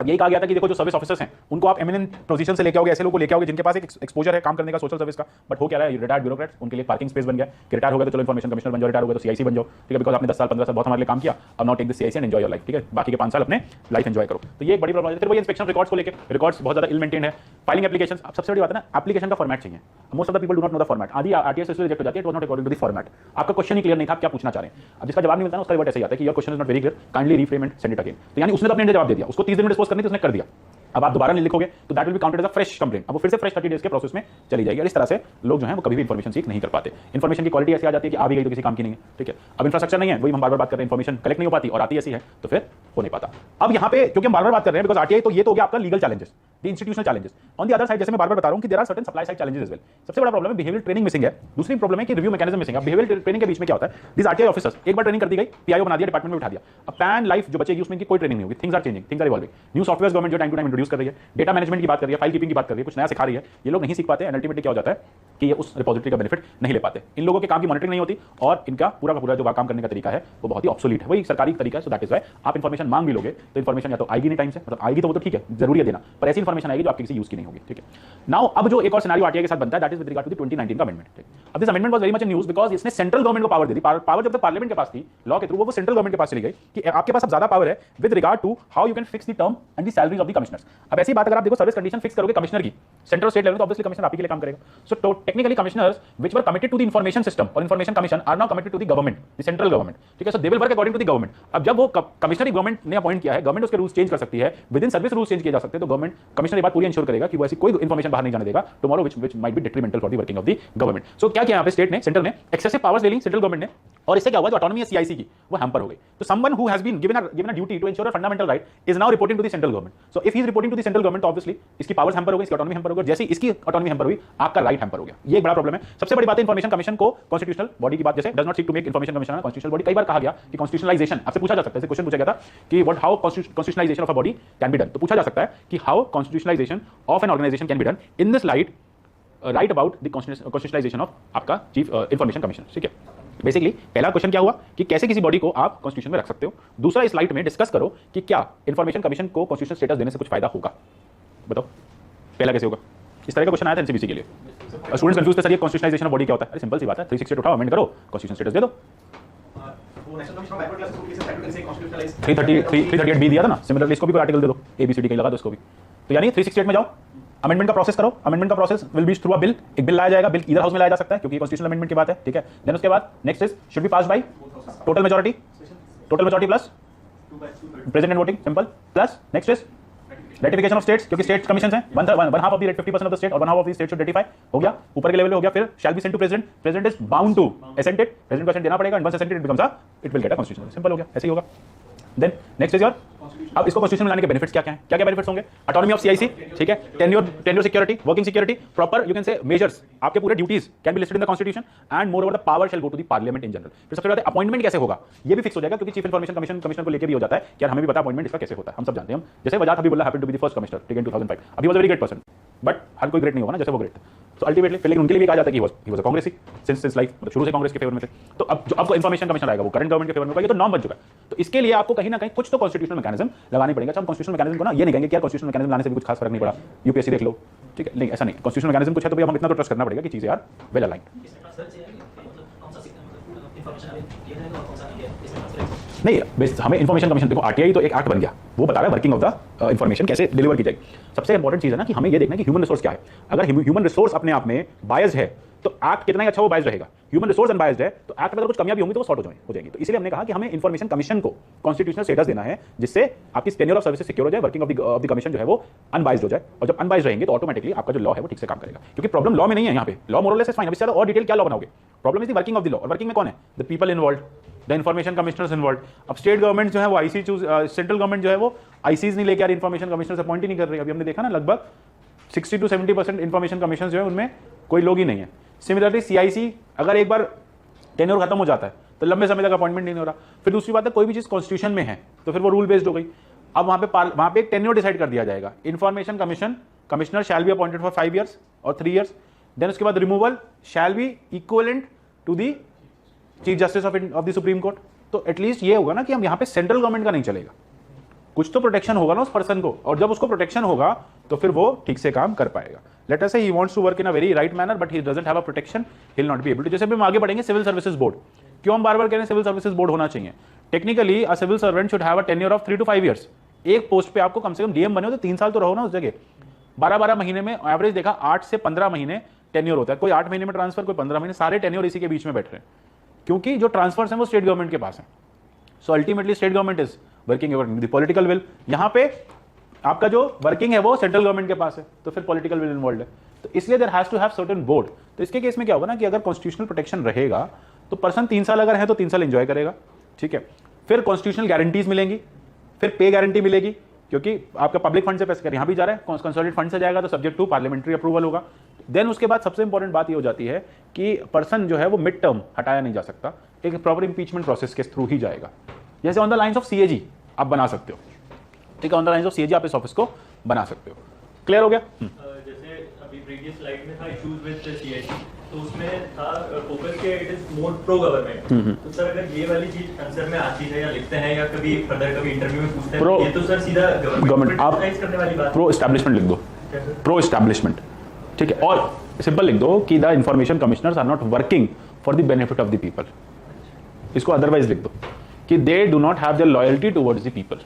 [SPEAKER 3] अब यही कहा गया था कि देखो जो सर्विस ऑफिसर्स हैं उनको आप एमिनेंट पोजीशन से लेके आओगे, ऐसे लोगों को लेके आओगे जिनके पास एक एक्सपोजर है काम करने का सोशल सर्विस का, बट हो क्या रहा है, रिटायर्ड ब्यूरोक्रेट्स, उनके लिए पार्किंग स्पेस बन गया कि रिटायर हो गए तो चलो इन्फॉर्मेशन कमिश्नर बन जाओ, रिटायर हो गए तो सीआईसी बन जाओ, ठीक है, बिकॉज आपने 10 साल 15 साल बहुत हमारे लिए काम किया, अब now take this CIC and enjoy your life, ठीक है, बाकी के 5 साल अपने लाइफ एंजॉय करो। तो ये एक बड़ी प्रॉब्लम है। फिर वही इंस्पेक्शन रिकॉर्ड्स को लेकर, रिकॉर्ड्स बहुत ज्यादा इल मेंटेन है। फाइलिंग एप्लीकेशंस, अब सबसे बड़ी बात है ना, एप्लीकेशन का फॉर्मेट चाहिए। Most of the people do not know the format. आदि आरटीआई से रिजेक्ट हो जाती है, it was not according to the format. आपका क्वेश्चन ही क्लियर नहीं था, आप क्या पूछना चाह रहे हैं, अब जिसका जवाब नहीं मिलता ना उसका रिवर्ट ऐसे ही आता है कि your question is not very clear, kindly reframe and send it again. तो यानी उसने तो अपने जवाब दे दिया, उसको 30 दिन में डिस्पोज करनी थी, उसने कर दिया, अब आप दोबारा नहीं लिखोगे तो that will be counted as a fresh complaint. अब वो फिर से फ्रेश 30 डेज के प्रोसेस में चली जाएगी। और इस तरह से लोग जो हैं वो कभी भी इन्फॉर्मेशन सीख नहीं कर पाते। इन्फॉर्मेशन की क्वालिटी ऐसी आ जाती है कि आ भी गई तो किसी काम की नहीं है, ठीक है। अब इंफ्रास्ट्रक्चर नहीं है, वही हम बार बार बात कर रहे हैं, इन्फॉर्मेशन कलेक्ट नहीं हो पाती और आती ऐसी है तो फिर हो नहीं पाता। अब यहाँ पे क्योंकि हम बार बार बात कर रहे हैं बिकॉज आरटीआई, तो ये तो हो गया आपका legal challenges, the institutional challenges. On the other side, जैसे मैं बार बार बता रहा हूं कि there are certain supply side challenges as well. सबसे बड़ा प्रॉब्लम है बिहेवियर ट्रेनिंग मिसिंग है, दूसरी प्रॉब्लम है कि रिव्यू मैकेनिज्म मिसिंग है। बिहेवियर ट्रेनिंग के बीच में क्या होता है, दिस आरटीआई ऑफिसर्स एक बार ट्रेनिंग कर दी गई, पीआईओ बना दिया, डिपार्टमेंट में उठा दिया, अब पैन लाइफ जो बचेगी उसमें कोई ट्रेनिंग नहीं होगी। Things are changing, things are evolving, new software government जो टाइम टू टाइम इंट्रोड्यूस कर रही है, डेटा मैनेजमेंट की बात कर रही है, फाइल कीपिंग की बात कर रही है, कुछ नया सिखा रही है, ये लोग नहीं सीख पाते। एंड अल्टीमेटली क्या हो जाता है कि ये उस रिपोजिटरी का बेनिफिट नहीं ले पाते। इन लोगों के काम की मॉनिटरिंग नहीं होती और इनका पूरा का पूरा जो काम करने का तरीका है वो बहुत ही ऑब्सोलीट है, वही सरकारी तरीका है। सो दैट इज व्हाई आप इन्फॉर्मेशन मांग भी लोगे तो इन्फॉर्मेशन या तो आएगी नहीं टाइम से, मतलब आएगी तो वो तो ठीक है, जरूरी है देना, पर ऐसी इन्फॉर्मेशन आएगी जो आपके किसी यूज की नहीं होगी, ठीक है। नाउ अब जो एक और सिनेरियो आरटीआई के साथ बनता है that is with regard to the 2019 का अमेंडमेंट, ठीक। अब this amendment was very much in news because इसने सेंट्रल गवर्नमेंट को पावर दे दी। पावर जब तक पार्लियामेंट के पास थी लॉ के थ्रू, वो सेंट्रल गवर्नमेंट के पास चली गई कि आपके पास अब ज्यादा पावर है with regard to how you can fix the term and the salaries of the commissioners. अब ऐसी बात अगर आप देखो, सर्विस कंडीशन फिक्स करोगे कमिश्नर की सेंट्रल स्टेट लेवल, तो ऑब्वियसली कमिश्नर आप ही के लिए काम करेगा। So technically commissioners which were committed to the information system और information commission are now committed to the government, the central government, ठीक है। So they will work according to the government. अब जब वो कमिश्नर गवर्नमेंट ने अपॉइंट किया है, गवर्नमेंट उसके रूल्स चेंज कर सकती है, with in service rules change किए जा सकते हैं, तो गवर्नमेंट कमिश्नर ये बात पूरी इंश्योर करेगा कि वो ऐसी कोई इन्फॉर्मेशन बाहर नहीं जाने देगा tomorrow which might be detrimental for the working of the government. So क्या किया यहाँ पे स्टेट ने, सेंट्रल ने एक्सेसिव पावर्स ले ली सेंट्रल गवर्नमेंट ने, और इससे क्या हुआ, जो ऑटोनॉमी है सीआईसी की वो हैम्पर हो गई। तो someone who has been given a duty to ensure a fundamental right is now reporting to the central government. So if he is reporting to the central government तो ऑब्वियसली इसकी पावर्स हैम्पर हो गई, इसकी ऑटोनॉमी हैम्पर हो गई, जैसे इसकी ऑटोनॉमी हैम्पर हुई आपका राइट हैम्पर हो गया। ये एक बड़ा प्रॉब्लम है। सबसे बड़ी बात है इंफॉर्मेशन कमीशन को कॉन्स्टिट्यूशनल बॉडी की बात, जैसे does not seek to make information commission constitutional body. कई बार कहा गया कि कॉन्स्टिट्यूशनलाइजेशन, आपसे पूछा जा सकता है, क्वेश्चन पूछा गया था कि what how constitutionalisation of a body can be done. तो पूछा जा सकता है कि how constitutionalisation of an organisation can be done in this light, right about the constitutionalisation of आपका चीफ इंफॉर्मेशन कमीशन, ठीक है। बेसिकली पहला क्वेश्चन क्या हुआ कि कैसे किसी बॉडी को आप कॉन्स्टिट्यूशन में रख सकते हो। दूसरा इस लाइट में डिस्कस करो कि क्या इंफॉर्मेशन कमीशन को कॉन्स्टिट्यूशनल स्टेटस देने से कुछ फायदा होगा, बताओ पहला कैसे होगा। इस तरह का क्वेश्चन आया था एनसीबीसी के लिए। स्टूडेंट्स कंफ्यूज थे, सर ये कॉन्स्टिट्यूशनलाइजेशन ऑफ बॉडी क्या होता है। अरे सिंपल सी बात है, 368 उठाओ, अमेंड करो, कॉन्स्टिट्यूशन स्टेटस दे दो। 338 बी दिया था ना, सिमिलरली इसको भी कोई आर्टिकल दे दो, एबीसीडी कहीं लगा दो इसको भी। तो यानी 368 में जाओ, अमेंडमेंट का प्रोसेस करो। अमेंडमेंट का process will be through a bill, एक बिल लाया जाएगा, बिल इधर हाउस में लाया जा सकता है क्योंकि कॉन्स्टिट्यूशनल अमेंडमेंट की बात है, ठीक है। देन उसके बाद next is should be pass by total majority plus president voting, simple, plus next is ratification of states, क्योंकि स्टेट्स कमीशंस हैं, one half of the 50% of the state और one half of the state should ratify, हो गया ऊपर के लेवल पे हो गया। फिर shall be sent to president, president is bound to assent it, president को असेंट देना पड़ेगा, and once assented it becomes a, it will get a constitution, simple हो गया, ऐसे ही होगा। देन नेक्स्ट इज योर, अब इसको कॉन्स्टिट्यूशन में लाने के बेनिफिट्स क्या क्या हैं, क्या क्या बेनिफिट्स होंगे, ऑटोनॉमी ऑफ सीआईसी, ठीक है, tenure security, working security, proper you can say measures, आपके पूरे duties can be listed in the constitution and moreover the power shall go to the parliament in general. फिर सबसे ज्यादा अपॉइंटमेंट कैसे होगा ये भी फिक्स हो जाएगा, क्योंकि चीफ इन्फॉर्मेशन कमिश्नर को लेकर भी हो जाता है कि यार हमें भी पता अपॉइंटमेंट इसका कैसे होता है, हम सब जानते हैं। हम जैसे Wajahat Habibullah happened to be the first commissioner, ठीक है, इन 2005, अभी was a very great person, but हर कोई ग्रेट नहीं होगा ना जैसे वो ग्रेट था। तो अल्टीमेटली लेकिन उनके लिए भी कहा जाता है कि ही वाज अ कांग्रेसी सिंस लाइफ, मतलब शुरू से कांग्रेस के फेवर में थे। तो अब जो आपको इन्फॉर्मेशन कमिश्नर आएगा वो करंट गवर्नमेंट के फेवर में होगा, ये तो नॉर्म बन चुका है। तो इसके लिए आपको कहीं ना कहीं कुछ तो कॉन्स्टिट्यूशनल मैकेनिज्म लगानी पड़ेगा। हम कॉन्स्टिट्यूशनल मैकेनिज्म को ना ये नहीं कहेंगे कि यार कॉन्स्टिट्यूशनल मैकेनिज्म लाने से भी कुछ खास फर्क नहीं पड़ा, यूपीएससी देख लो, ठीक है, नहीं ऐसा नहीं, कॉन्स्टिट्यूशनल मैकेनिज्म कुछ है तो भैया हम इतना तो ट्रस्ट करना पड़ेगा कि चीजें यार वेल अलाइंड। नहीं बेस हमें इन्फॉर्मेशन कमीशन, देखो आरटीआई तो एक एक्ट बन गया, वो बता रहा है वर्किंग ऑफ द इन्फॉर्मेशन कैसे डिलीवर की जाएगी। सबसे इंपॉर्टेंट चीज है ना कि हमें ये देखना है कि ह्यूमन रिसोर्स क्या है। अगर ह्यूमन रिसोर्स अपने आप में बायस्ड है तो एक्ट कितना ही अच्छा वो बायस्ड रहेगा। ह्यूमन रिसोर्स अनबायस्ड है तो एक्ट में अगर कुछ कमियां भी होंगी तो वो सॉर्ट हो जाएगी। तो इसलिए हमने कहा कि हमें इन्फॉर्मेशन कमीशन को कॉन्स्टिट्यूशनल स्टेटस देना है जिससे आपकी टेन्योर ऑफ सर्विसेज सिक्योर हो जाए, वर्किंग ऑफ द कमीशन जो है वो अनबायस्ड हो जाए। और जब अनबायस्ड रहेंगे तो ऑटोमेटिकली आपका जो लॉ है वो ठीक से काम करेगा, क्योंकि प्रॉब्लम लॉ में नहीं है। यहाँ पे लॉ मोर और लेस इज फाइन, अब इससे और डिटेल क्या लॉ बनाओगे, problem is the working of the law. और वर्किंग में कौन है, the people involve, the information commissioners involve. अब स्टेट गवर्नमेंट जो है वो आईसी चूज, सेंट्रल गवर्नमेंट जो है वो आईसीज नहीं लेके यार इन्फॉर्मेशन कमिश्नर्स अपॉइंट ही नहीं कर रही। अभी हमने देखा ना लगभग 60 to 70% इन्फॉर्मेशन कमीशन जो है उनमें कोई लोग ही नहीं है। सिमिलरली सीआईसी अगर एक बार टेन्योर खत्म हो जाता है तो लंबे समय तक अपॉइंटमेंट नहीं हो रहा। फिर दूसरी बात है कोई भी चीज कॉन्स्टिट्यूशन में है तो फिर वो रूल बेस्ड हो गई। अब वहां पे एक टेन्योर डिसाइड कर दिया जाएगा, information commission commissioner shall be appointed for 5 years और 3 years। देन उसके बाद removal shall be equivalent to the chief justice of the supreme court. तो एटलीस्ट ये होगा ना कि हम यहाँ पे सेंट्रल गवर्नमेंट का नहीं चलेगा, कुछ तो प्रोटेक्शन होगा ना उस पर्सन को, और जब उसको प्रोटेक्शन होगा तो फिर वो ठीक से काम कर पाएगा। Let us say he wants to work in a very right manner but he doesn't have a protection, he will not be able to. जैसे भी हम आगे बढ़ेंगे सिविल सर्विसेज बोर्ड, क्यों हम बार-बार कह रहे हैं सिविल सर्विसेज बोर्ड होना चाहिए। Technically a civil servant should have a tenure of 3 to 5 years। एक पोस्ट पे आपको कम से कम डीएम बने हो तो 3 साल तो रहो ना उस जगह। 12-12 महीने में एवरेज देखा 8 से 15 महीने टेन्योर होता है, कोई 8 महीने में ट्रांसफर, कोई 15 महीने, सारे टेन्योर इसी के बीच में बैठ रहे हैं, क्योंकि जो ट्रांसफर्स हैं वो स्टेट गवर्नमेंट के पास है। So ultimately state government is working the political will. यहां पे आपका जो वर्किंग है वो सेंट्रल गवर्नमेंट के पास है, तो फिर पॉलिटिकल विल इन्वॉल्व है। तो इसलिए there has to have certain board. तो इसके केस में क्या होगा ना कि अगर कॉन्स्टिट्यूशनल प्रोटेक्शन रहेगा तो पर्सन 3 साल अगर है तो 3 साल एंजॉय करेगा, ठीक है। फिर कॉन्स्टिट्यूशनल गारंटीज मिलेंगी, फिर पे गारंटी मिलेगी, क्योंकि आपका पब्लिक फंड से पैसे यहां भी जा रहा है, कंसोलिडेटेड फंड से जाएगा तो सब्जेक्ट टू पार्लियामेंट्री अप्रूवल होगा। देन उसके बाद सबसे इंपॉर्टेंट बात ये हो जाती है कि पर्सन जो है वो मिड टर्म हटाया नहीं जा सकता, एक प्रॉपर इंपीचमेंट प्रोसेस के थ्रू ही जाएगा। जैसे on the lines of CAG आप बना सकते हो, ठीक है, on the lines of CAG आप इस ऑफिस को बना सकते हो। क्लियर हो गया?
[SPEAKER 4] जैसे अभी प्रीवियस स्लाइड में था इश्यूज विद सीएजी, तो उसमें था फोकस के it is more pro government. तो सर अगर ये वाली चीज आंसर में आती है या लिखते हैं या कभी फर्दर कभी इंटरव्यू में पूछते हैं, ये तो सर सीधा गवर्नमेंट आप करने वाली बात।
[SPEAKER 3] प्रो एस्टैब्लिशमेंट लिख दो, प्रो एस्टैब्लिशमेंट, ठीक है। और सिंपल लिख दो कि the information commissioners are not working for the benefit of the people. इसको अदरवाइज लिख दो कि they do not have their loyalty towards the people,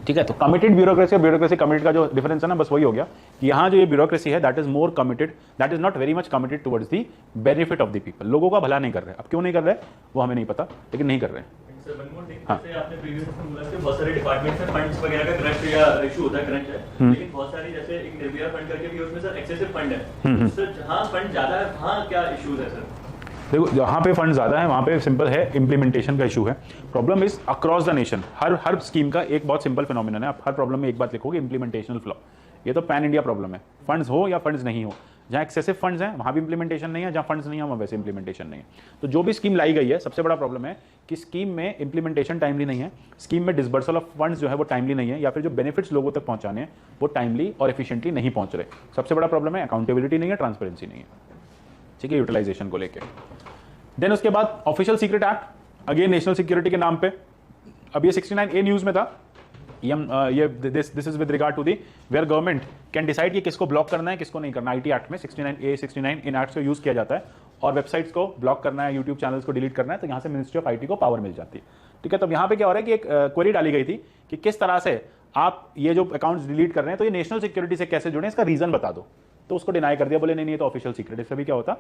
[SPEAKER 3] ठीक है। तो कमिटेड ब्यूरोक्रेसी और ब्यूरोक्रेसी कमिटेड का जो डिफरेंस है ना, बस वही हो गया कि यहाँ जो ये ब्यूरोक्रेसी है that is more committed, that is not very much committed towards the benefit of the people. लोगों का भला नहीं कर रहे। अब क्यों नहीं कर रहे वो हमें नहीं पता, लेकिन नहीं कर रहे हैं।
[SPEAKER 4] हाँ, आपने प्रीवियस में बोला कि बहुत सारे डिपार्टमेंट्स में फंड्स वगैरह का क्रंच या इशू होता है, क्रंच है, लेकिन बहुत सारी जैसे एक निर्भया फंड करके भी उसमें सर एक्सेसिव फंड है। सर जहाँ फंड ज्यादा है वहाँ क्या इश्यूज है सर?
[SPEAKER 3] देखो जहाँ पे फंड ज्यादा है वहाँ पे सिंपल है, इंप्लीमेंटेशन का इशू है। Problem is across the nation. Her scheme का एक बहुत सिंपल फिनोमिनन है। आप हर प्रॉब्लम में एक बात लिखोगे, इंप्लीमेंटेशनल फ्लॉ। ये तो पैन इंडिया प्रॉब्लम है, फंड्स हो या फंड्स नहीं हो। जहाँ एक्सेसिव फंड्स हैं वहाँ भी इंप्लीमेंटेशन नहीं है, जहाँ फंड्स नहीं है वहाँ वैसे इंप्लीमेंटेशन नहीं है। तो जो भी स्कीम लाई गई है, सबसे बड़ा प्रॉब्लम है कि स्कीम में इंप्लीमेंटेशन टाइमली नहीं है, स्कीम में डिसबर्सल ऑफ फंड्स जो है वो टाइमली नहीं है, या फिर जो बेनिफिट्स लोगों तक पहुँचाने हैं वो टाइमली और एफिशिएंटली नहीं पहुँच रहे। सबसे बड़ा प्रॉब्लम है अकाउंटेबिलिटी नहीं है, ट्रांसपेरेंसी नहीं है, ठीक है, यूटिलाइजेशन को लेकर। देन उसके बाद official secret act, again national security के नाम पे। अब ये 69A न्यूज में था, ये this is with regard to the where government can decide कि किसको ब्लॉक करना है किसको नहीं करना। आईटी एक्ट में 69A 69 इन एक्ट्स को यूज किया जाता है, और वेबसाइट्स को ब्लॉक करना है, यूट्यूब चैनल्स को डिलीट करना है, तो यहाँ से मिनिस्ट्री ऑफ आईटी को पावर मिल जाती है, ठीक है। तो यहाँ पे क्या हो रहा है कि एक क्वेरी डाली गई थी कि किस तरह से आप ये जो अकाउंट्स डिलीट कर रहे हैं तो ये नेशनल सिक्योरिटी से कैसे जुड़े, इसका रीजन बता दो। तो उसको डिनाई कर दिया, बोले नहीं नहीं, तो ऑफिशियल सीक्रेट। इससे भी क्या होता,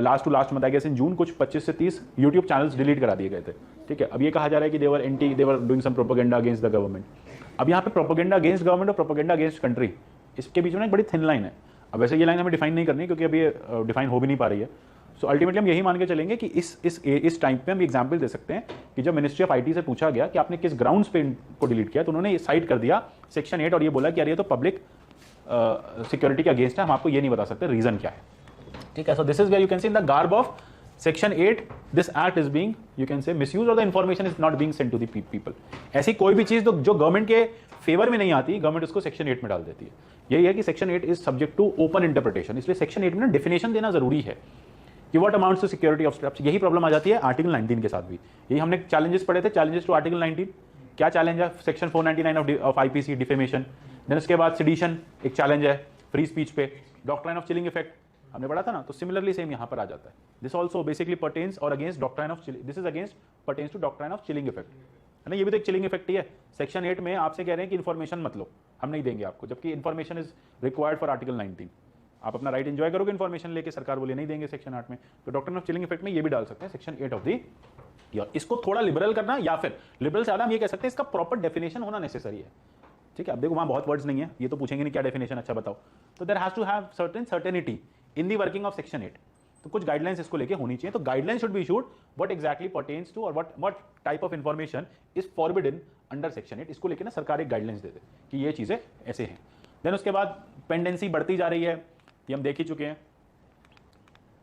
[SPEAKER 3] लास्ट टू लास्ट बताया गया इन जून कुछ 25 से 30 यूट्यूब चैनल्स डिलीट करा दिए गए थे, ठीक है। अब ये कहा जा रहा है कि they were doing some propaganda against the government. अब यहाँ पे प्रोपेगेंडा अगेंस्ट गवर्नमेंट और प्रोपेगेंडा अगेंस्ट कंट्री, इसके बीच में एक बड़ी थिन लाइन है। अब वैसे ये लाइन हमें डिफाइन नहीं करनी क्योंकि अभी डिफाइन हो भी नहीं पा रही है। सो अल्टीमेटली हम यही मान के चलेंगे कि इस टाइम पे हम एग्जांपल दे सकते हैं कि जब मिनिस्ट्री ऑफ आईटी से पूछा गया कि आपने किस ग्राउंड्स पे इनको डिलीट किया, तो उन्होंने साइड कर दिया सेक्शन 8 और ये बोला कि यार ये तो पब्लिक सिक्योरिटी के अगेंस्ट है, हम आपको ये नहीं बता सकते रीजन क्या है, ठीक है। So this is where you can see in the garb of section 8 this act is being you can say misuse और the information is not being sent to the people. ऐसी कोई भी चीज जो गवर्नमेंट के फेवर में नहीं आती, गवर्नमेंट उसको सेक्शन 8 में डाल देती है। यही है कि section 8 is subject to open interpretation, इसलिए सेक्शन 8 में ना डेफिनेशन देना जरूरी है कि what amounts to security of steps. यही प्रॉब्लम आ जाती है आर्टिकल 19 के साथ भी। यही हमने चैलेंजेस पढ़े थे, चैलेंजेस टू आर्टिकल 19। क्या चैलेंज है? Section 499 of IPC defamation. Then उसके बाद सेडिशन एक चैलेंज है फ्री स्पीच पे। डॉक्ट्राइन ऑफ चिलिंग इफेक्ट हमने पढ़ा था ना, तो सिमिलरली सेम यहां पर आ जाता है। दिस ऑल्सो बेसिकली पर्टेन्स और against doctrine of this is against pertains to doctrine of chilling effect, है ना। ये भी तो एक चिलिंग इफेक्ट ही है। सेक्शन 8 में आपसे कह रहे हैं कि इन्फॉर्मेशन मत लो, हम नहीं देंगे आपको, जबकि information is required for article 19। आप अपना राइट एंजॉय करोगे इन्फॉर्मेशन लेके, सरकार बोले नहीं देंगे सेक्शन 8 में, तो डॉक्ट्राइन ऑफ चिलिंग इफेक्ट में ये भी डाल सकते हैं सेक्शन 8 ऑफ द ईयर। इसको थोड़ा लिबरल करना, या फिर लिबरल से ज्यादा हम ये कह सकते हैं इसका प्रॉपर डेफिनेशन होना नेसेसरी है, ठीक है। अब देखो वहां बहुत वर्ड्स नहीं है, ये तो पूछेंगे नहीं क्या डेफिनेशन, अच्छा बताओ। तो there has to have certainty in the working of section 8। तो कुछ गाइडलाइंस इसको लेके होनी चाहिए। तो guidelines should be issued what exactly pertains to और what type of information is forbidden under section 8। इसको लेके ना सरकार एक गाइडलाइंस दे दे कि ये चीजें ऐसे हैं। देन उसके बाद पेंडेंसी बढ़ती जा रही है, ये हम देख ही चुके हैं।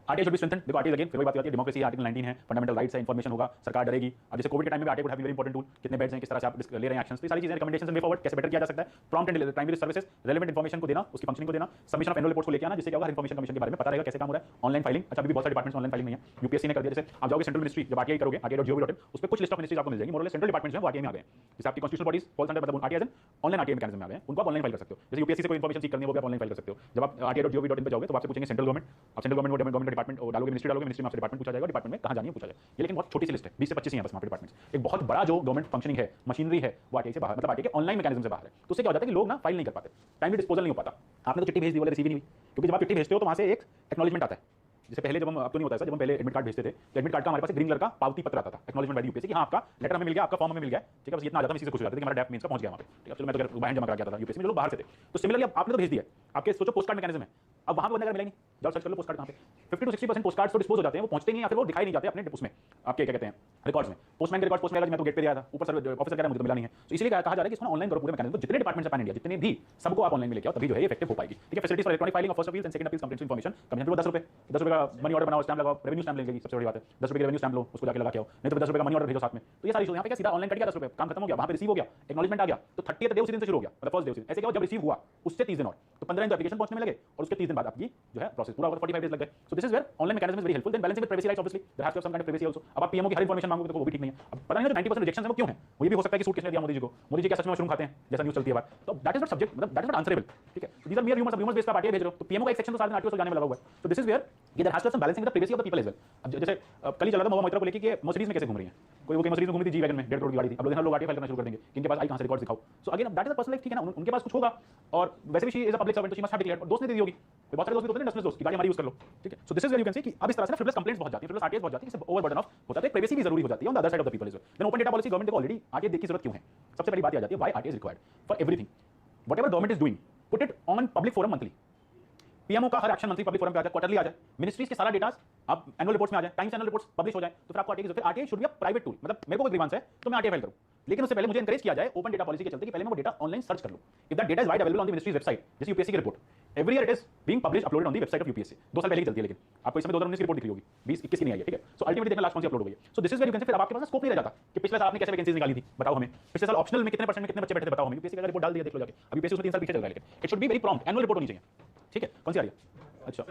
[SPEAKER 3] RTI should B strengthened. देखो आरटीआई अगेन फिर वही बात आती है, डेमोक्रेसी आर्टिकल 19 है, फंडामेंटल राइट्स है, इंफॉर्मेशन होगा, सरकार डरेगी। अब जैसे कोविड के टाइम में आरटीआई को हैव वेरी इंपॉर्टेंट टूल, कितने बेड्स हैं, किस तरह से आप ले रहे हैं एक्शंस, तो सारी चीजें रिकमेंडेशंस वे फॉरवर्ड कैसे बेटर किया जा सकता है। Prompt and timely services, relevant information को देना, उसकी फंक्शनिंग को देना, सबमिशन ऑफ एनुअल रिपोर्ट्स को लेके आना, जिससे क्या होगा, इंफॉर्मेशन कमीशन के बारे में पता रहेगा कैसे काम हो रहा है। ऑनलाइन फाइलिंग, अच्छा अभी भी बहुत सारे डिपार्टमेंट्स ऑनलाइन फाइलिंग नहीं है, यूपीएससी ने कर दिया। जैसे आप जाओगे सेंट्रल मिनिस्ट्री, जब आरटीआई करोगे rti.gov.in, उस पे कुछ लिस्ट ऑफ मिनिस्ट्रीज आपको मिल जाएगी, मोरलेस सेंट्रल डिपार्टमेंट्स हैं वो आरटीआई में आ गए हैं। जैसे आपकी कॉन्स्टिट्यूशनल बॉडीज फॉल्स अंडर मतलब आरटीआई ऑनलाइन आरटीआई मैकेनिज्म में आ गए हैं, उनको आप ऑनलाइन फाइल कर सकते हो। जैसे यूपीएससी से कोई इंफॉर्मेशन सीख करनी है वो भी आप ऑनलाइन फाइल कर सकते हो। जब आप rti.gov.in पे जाओगे तो आपसे पूछेंगे सेंट्रल गवर्नमेंट, आप सेंट्रल गवर्नमेंट डिपार्टमेंट डालोगे, मिनिस्ट्री डालोगे, मिनिस्ट्री में आपसे डिपार्टमेंट पूछा जाएगा, डिपार्टमेंट में कहां जानी है पूछा जाएगा। ये लेकिन बहुत छोटी सी लिस्ट है, 20 से 25 ही है बस वहां पे डिपार्टमेंट्स। एक बहुत बड़ा जो गवर्नमेंट फंक्शनिंग है, मशीनरी है, वो आरटीआई से बाहर, मतलब आरटीआई के ऑनलाइन मैकेनिज्म से बाहर है। तो उससे क्या हो जाता है कि लोग ना फाइल नहीं कर पाते, टाइमली डिस्पोजल नहीं हो पाता। आपने तो चिट्ठी भेज दी, बोले रिसीव ही नहीं हुई, क्योंकि जब आप चिट्ठी भेजते हो तो वहां से एक एक्नॉलेजमेंट आता है। जैसे पहले जब हम, अब तो नहीं होता है, जब हम पहले एडमिट कार्ड भेजते थे तो एडमिट कार्ड का हमारे पास ग्रीन कलर का पावती पत्र आता था, एक्नॉलेजमेंट बाय यूपीएससी कि हां आपका लेटर हमें मिल गया, आपका फॉर्म हमें मिल गया, ठीक है। बस इतना आ जाता है, इसी से खुश हो जाते थे कि हमारा डैप मींस का पहुंच गया वहां पे, ठीक है। चलो मैं तो बाहर जमा करा गया था यूपीएससी में, लोग बाहर से थे। तो सिमिलरली आपने तो भेज दिया, आपके सोचो पोस्ट कार्ड मैकेनिज्म है, अब वहां पे अगर मिलेंगे, जाओ सर्च कर लो पोस्ट कार्ड कहां पे। 50 to 60% पोस्ट कार्ड्स तो डिस्पोज हो जाते हैं, वो पहुंचते नहीं या फिर वो दिखाई नहीं जाते अपने उसमें, आपके क्या कहते हैं रिकॉर्ड्स में। पोस्टमैन के रिकॉर्ड पोस्ट में मैं तो गेट पे दिया था, ऊपर ऑफिसर कह रहा है मुझे तो मिला नहीं है। तो इसलिए कहा जा रहा है कि इसको ऑनलाइन करो पूरे मैकेनिज्म, जितने डिपार्टमेंट्स हैं पैन इंडिया जितने भी, सबको आप ऑनलाइन में लेके आओ, तभी जो है ये इफेक्टिव हो पाएगी, ठीक है। Facilities for electronic filing of first appeal and second appeal complaints information commission to 10 रुपए का मनी ऑर्डर बनाओ, स्टैम्प लगाओ, रेवेन्यू स्टैम्प लगेगी, सबसे बड़ी बात है। 10 रुपए की रेवेन्यू स्टैम्प लो, उसको जाके लगा के आओ, नहीं तो 10 रुपए का मनी ऑर्डर भेजो साथ में। तो ये सारी चीजें यहाँ पे क्या सीधा ऑनलाइन कट गया, 10 रुपए काम खत्म हो गया, वहां पे रिसीव हो गया, एक्नॉलेजमेंट आ गया, तो 30th डे उसी दिन से शुरू हो गया, मतलब फर्स्ट डे उसी दिन। ऐसे क्या हुआ, जब रिसीव हुआ उससे 30 दिन और, तो 15 दिन तो एप्लीकेशन पहुंचने में लगे और उसके 30 दिन बाद आपकी जो है प्रोसेस पूरा होगा, 45 डेज लग गए। So this is where online mechanism is very helpful. Then balancing with privacy rights, obviously there has to have some kind of privacy also. अब आप पीएमओ की हर इंफॉर्मेशन मांगोगे तो वो भी ठीक नहीं है। अब पता नहीं है 90% रिजेक्शन है वो क्यों है, वो ये भी हो सकता है कि सूट किसने दिया मोदी जी को, मोदी जी क्या सच में मशरूम खाते हैं जैसा न्यूज़ चलती है बात, तो दैट इज नॉट सब्जेक्ट, मतलब दैट इज नॉट आंसरेबल, ठीक है। These are mere rumours, rumours base पे आरटीआई भेज रहे हो, तो पीएमओ का एक सेक्शन तो सारे आरटीओ से जाने में लगा हुआ है। तो this is where there has to have some balancing with the privacy of the people as well. अब जैसे कल ही चला था महुआ मोइत्रा को लेके कि मर्सिडीज में कैसे घूम रही है, कोई वो मर्सिडीज में घूम रही थी जी वैगन में, 1.5 करोड़ की गाड़ी थी। अब लोग आरटीआई फाइल करना शुरू कर देंगे कि इनके पास आई कहां से रिकॉर्ड दिखाओ। So again that is a personal life, ठीक है ना, उनके पास कुछ होगा, और वैसे भी she is a public servant, तो शी मस्ट हैव डिक्लेयर्ड, और दोस्त ने दे दी होगी, बहुत सारे दोस्त भी होते हैं 10 दोस्त की गाड़ी हमारी यूज कर लो, ठीक है। So this is where you can see कि अब इस तरह से फ्रिवलेस कंप्लेंट्स बहुत जाती हैं, फ्रिवलेस आरटीआई बहुत जाती है, इससे ओवरबर्डन ऑफ होता है, प्राइवेसी भी जरूरी हो जाती है on the other side of the people is well. Then open data policy, government को ऑलरेडी आरटीआई देखने की जरूरत क्यों है, सबसे पहली बात आ जाती है why RTI is required for everything. Whatever government is doing put it on public forum monthly. PMO का हर एक्शन मंथली पब्लिक फोरम पे आ जाए, क्वार्टरली आ जाए, मिनिस्ट्रीज के सारा डेटा आप एनुअल रिपोर्ट्स में आ जाए, टाइम्स एनुअल रिपोर्ट्स पब्लिश हो जाए, तो फिर आपको आरटीआई की जरूरत है। RTI should be a private tool, मतलब मेरे को कोई ग्रीवांस है तो मैं आरटीआई फाइल करूं, लेकिन उससे पहले मुझे एनकरेज किया जाए ओपन डेटा पॉलिसी के चलते कि पहले मैं वो डेटा ऑनलाइन सर्च कर लूं। If that data is wide available on the ministries website, जैसे यूपीएससी की report every year it is being publish uploaded on the website of UPSC, 2 साल पहले की चलती है, लेकिन आपको इसमें 2019 की रिपोर्ट दिख रही होगी, 20-21 की नहीं आई है, ठीक है। सो अल्टीमेटली देखना लास्ट कौन सी अपलोड हो गई है। So this is where you can say फिर आपके पास स्कोप नहीं रह जाता कि पिछले साल आपने कैसे वैकेंसीज निकाली थी, बताओ हमें, पिछले साल ऑप्शनल में कितने परसेंट में कितने बच्चे बैठे थे बताओ हमें, यूपीएससी का रिपोर्ट डाल दिया, देख लो जाके। अभी यूपीएससी उसमें 3 साल पीछे चल रहा है, लेकिन it should be very prompt, annual report होनी चाहिए, ठीक है। कौन सी आ रही है? अच्छा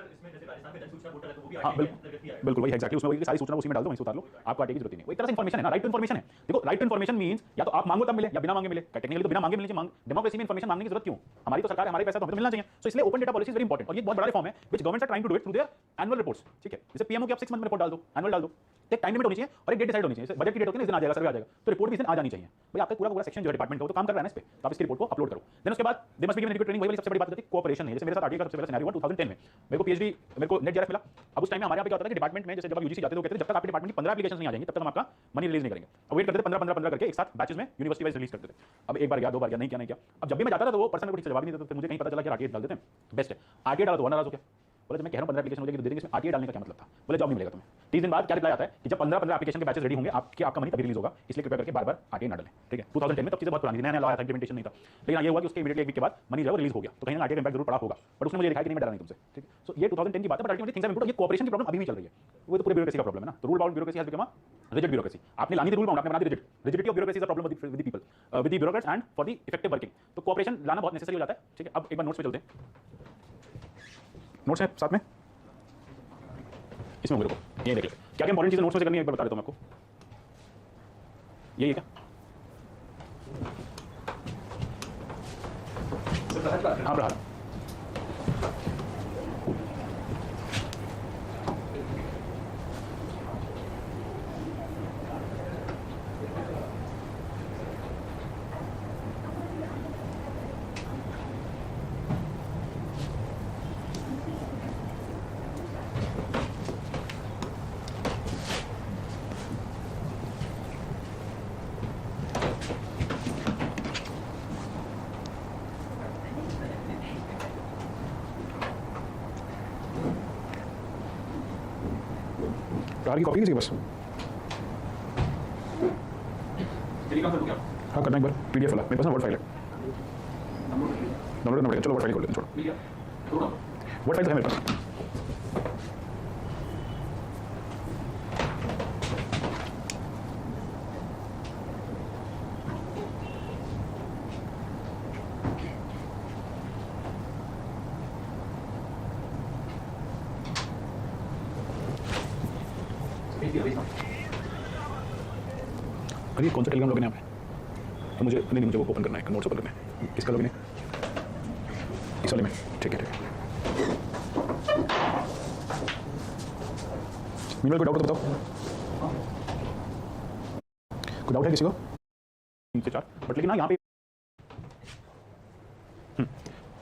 [SPEAKER 3] हाँ बिल्कुल वही एग्जैक्टली, उसमें वही सारी सूचना उसी में डाल दो, वहीं से उतार लो, आपको आरटीआई की जरूरत नहीं है। वो एक तरह से इन्फॉर्मेशन है ना, राइट टू इन्फॉर्मेशन है। देखो राइट टू इन्फॉर्मेशन मींस या तो आप मांगो तब मिले या बिना मांगे मिले, टेक्निकली तो बिना मांगे मिलनी चाहिए। डेमोक्रेसी में इन्फॉर्मेशन मांगने की जरूरत क्यों, हमारी तो सरकार है, हमारे पैसा तो हमें मिलना चाहिए। सो इसलिए open data policy is very important, और ये बहुत बड़ा रिफॉर्म है which governments are trying to do it through their annual reports, ठीक है। जैसे पीएमओ की आप 6 मंथ में रिपोर्ट डाल दो, एनुअल डाल दो, एक टाइम लिमिट होनी चाहिए और एक डेट डिसाइड होनी चाहिए। बजट की डेट होती है, इस दिन आ जाएगा, सर्वे आ जाएगा, तो रिपोर्ट भी इस दिन आ जानी चाहिए। भाई आपका पूरा सेक्शन जो डिपार्टमेंट का वो तो काम कर रहा है ना इस पे, तो आप इसकी रिपोर्ट को अपलोड करो। देन उसके बाद they must be given training, वही वाली सबसे बड़ी बात होती है कोऑपरेशन है। जैसे मेरे साथ आरटीआई का सबसे पहला सिनेरियो हुआ 2010 में, मेरे को पीएचडी, मेरे को नेट जेआरएफ मिला। अब उस टाइम में हमारे यहाँ पे क्या होता था कि डिपार्टमेंट में जैसे जब आप यूजीसी जाते थे तो कहते थे जब तक आपके डिपार्टमेंट की 15 एप्लीकेशंस नहीं आ जाएंगी तब तक हम आपका मनी रिलीज नहीं करेंगे। अब वेट करते थे 15 करके एक साथ बैचेस में यूनिवर्सिटी वाइज रिलीज करते थे। अब एक बार गया, 2 बार गया, नहीं किया। अब जब भी मैं जाता था तो वो पर्सन को ठीक से जवाब नहीं देता, फिर मुझे कहीं पता चला कि आरटीआई डाल देते हैं, बेस्ट है। आरटीआई डाला तो 1 नाराज हो गया, बोले जब मैं कह रहा हूँ 15 एप्लीकेशन हो जाएगी तो दे देंगे, इसमें RTA डालने का क्या मतलब था? बोले जॉब नहीं मिलेगा तुम्हें। 30 दिन बाद क्या रिप्लाई आता है कि जब 15 एप्लीकेशन के बैचेस रेडी होंगे आपका मनी तभी रिलीज होगा, इसलिए कृपया करके बार-बार RTA ना डालें, ठीक है। 2010 में तब चीजें बहुत पुरानी थी, नया लॉ आया था, इंप्लीमेंटेशन नहीं था, लेकिन ये हुआ कि उसके इमीडिएटली एक वीक के बाद मनी जो है वो रिलीज हो गया, तो कहीं ना RTA का इंपैक्ट जरूर पड़ा होगा, बट उसने मुझे दिखाया कि नहीं मैं डरा नहीं तुमसे, ठीक है। सो ये 2010 की बात है, but ultimately things have improved. ये कोऑपरेशन की प्रॉब्लम अभी भी चल रही है, वो तो पूरे ब्यूरोक्रेसी का प्रॉब्लम है ना। तो rule bound bureaucracy has become a rigid bureaucracy. आपने लानी थी रूल बाउंड, आपने बना दी rigid. Rigidity of bureaucracy is a problem with the people, with the bureaucrats and for the effective working. तो कोऑपरेशन लाना बहुत नेसेसरी हो जाता है, ठीक है। अब एक बार नोट्स पे चलते हैं, नोट्स है साथ में, इसमें मेरे को ये देख ले क्या क्या इंपॉर्टेंट चीजें नोट्स में से करनी है, एक बार बता देता हूं मैं आपको। यही है क्या? हाँ रहा। की कॉपी कीजिए बस।
[SPEAKER 2] टेलीग्राम से क्या
[SPEAKER 3] हाँ करना एक बार, PDF वाला मेरे पास ना वर्ड फाइल है, डाउनलोड करना पड़ेगा। चलो वर्ड फाइल खोल लेते हैं, छोड़ो
[SPEAKER 2] मिल गया थोड़ा
[SPEAKER 3] वर्ड फाइल तो है मेरे पास। अरे कौन सा टेलीग्राम लॉगिन है यहाँ पे? तो मुझे नहीं मुझे वो ओपन करना है, नोट्स ओपन करना है। किसका लॉगिन है? इस वाले में, ठीक है ठीक है। मीनवाइल कोई डाउट तो बताओ, कोई डाउट है किसी को? 3 से 4 बट लेकिन ना यहाँ पे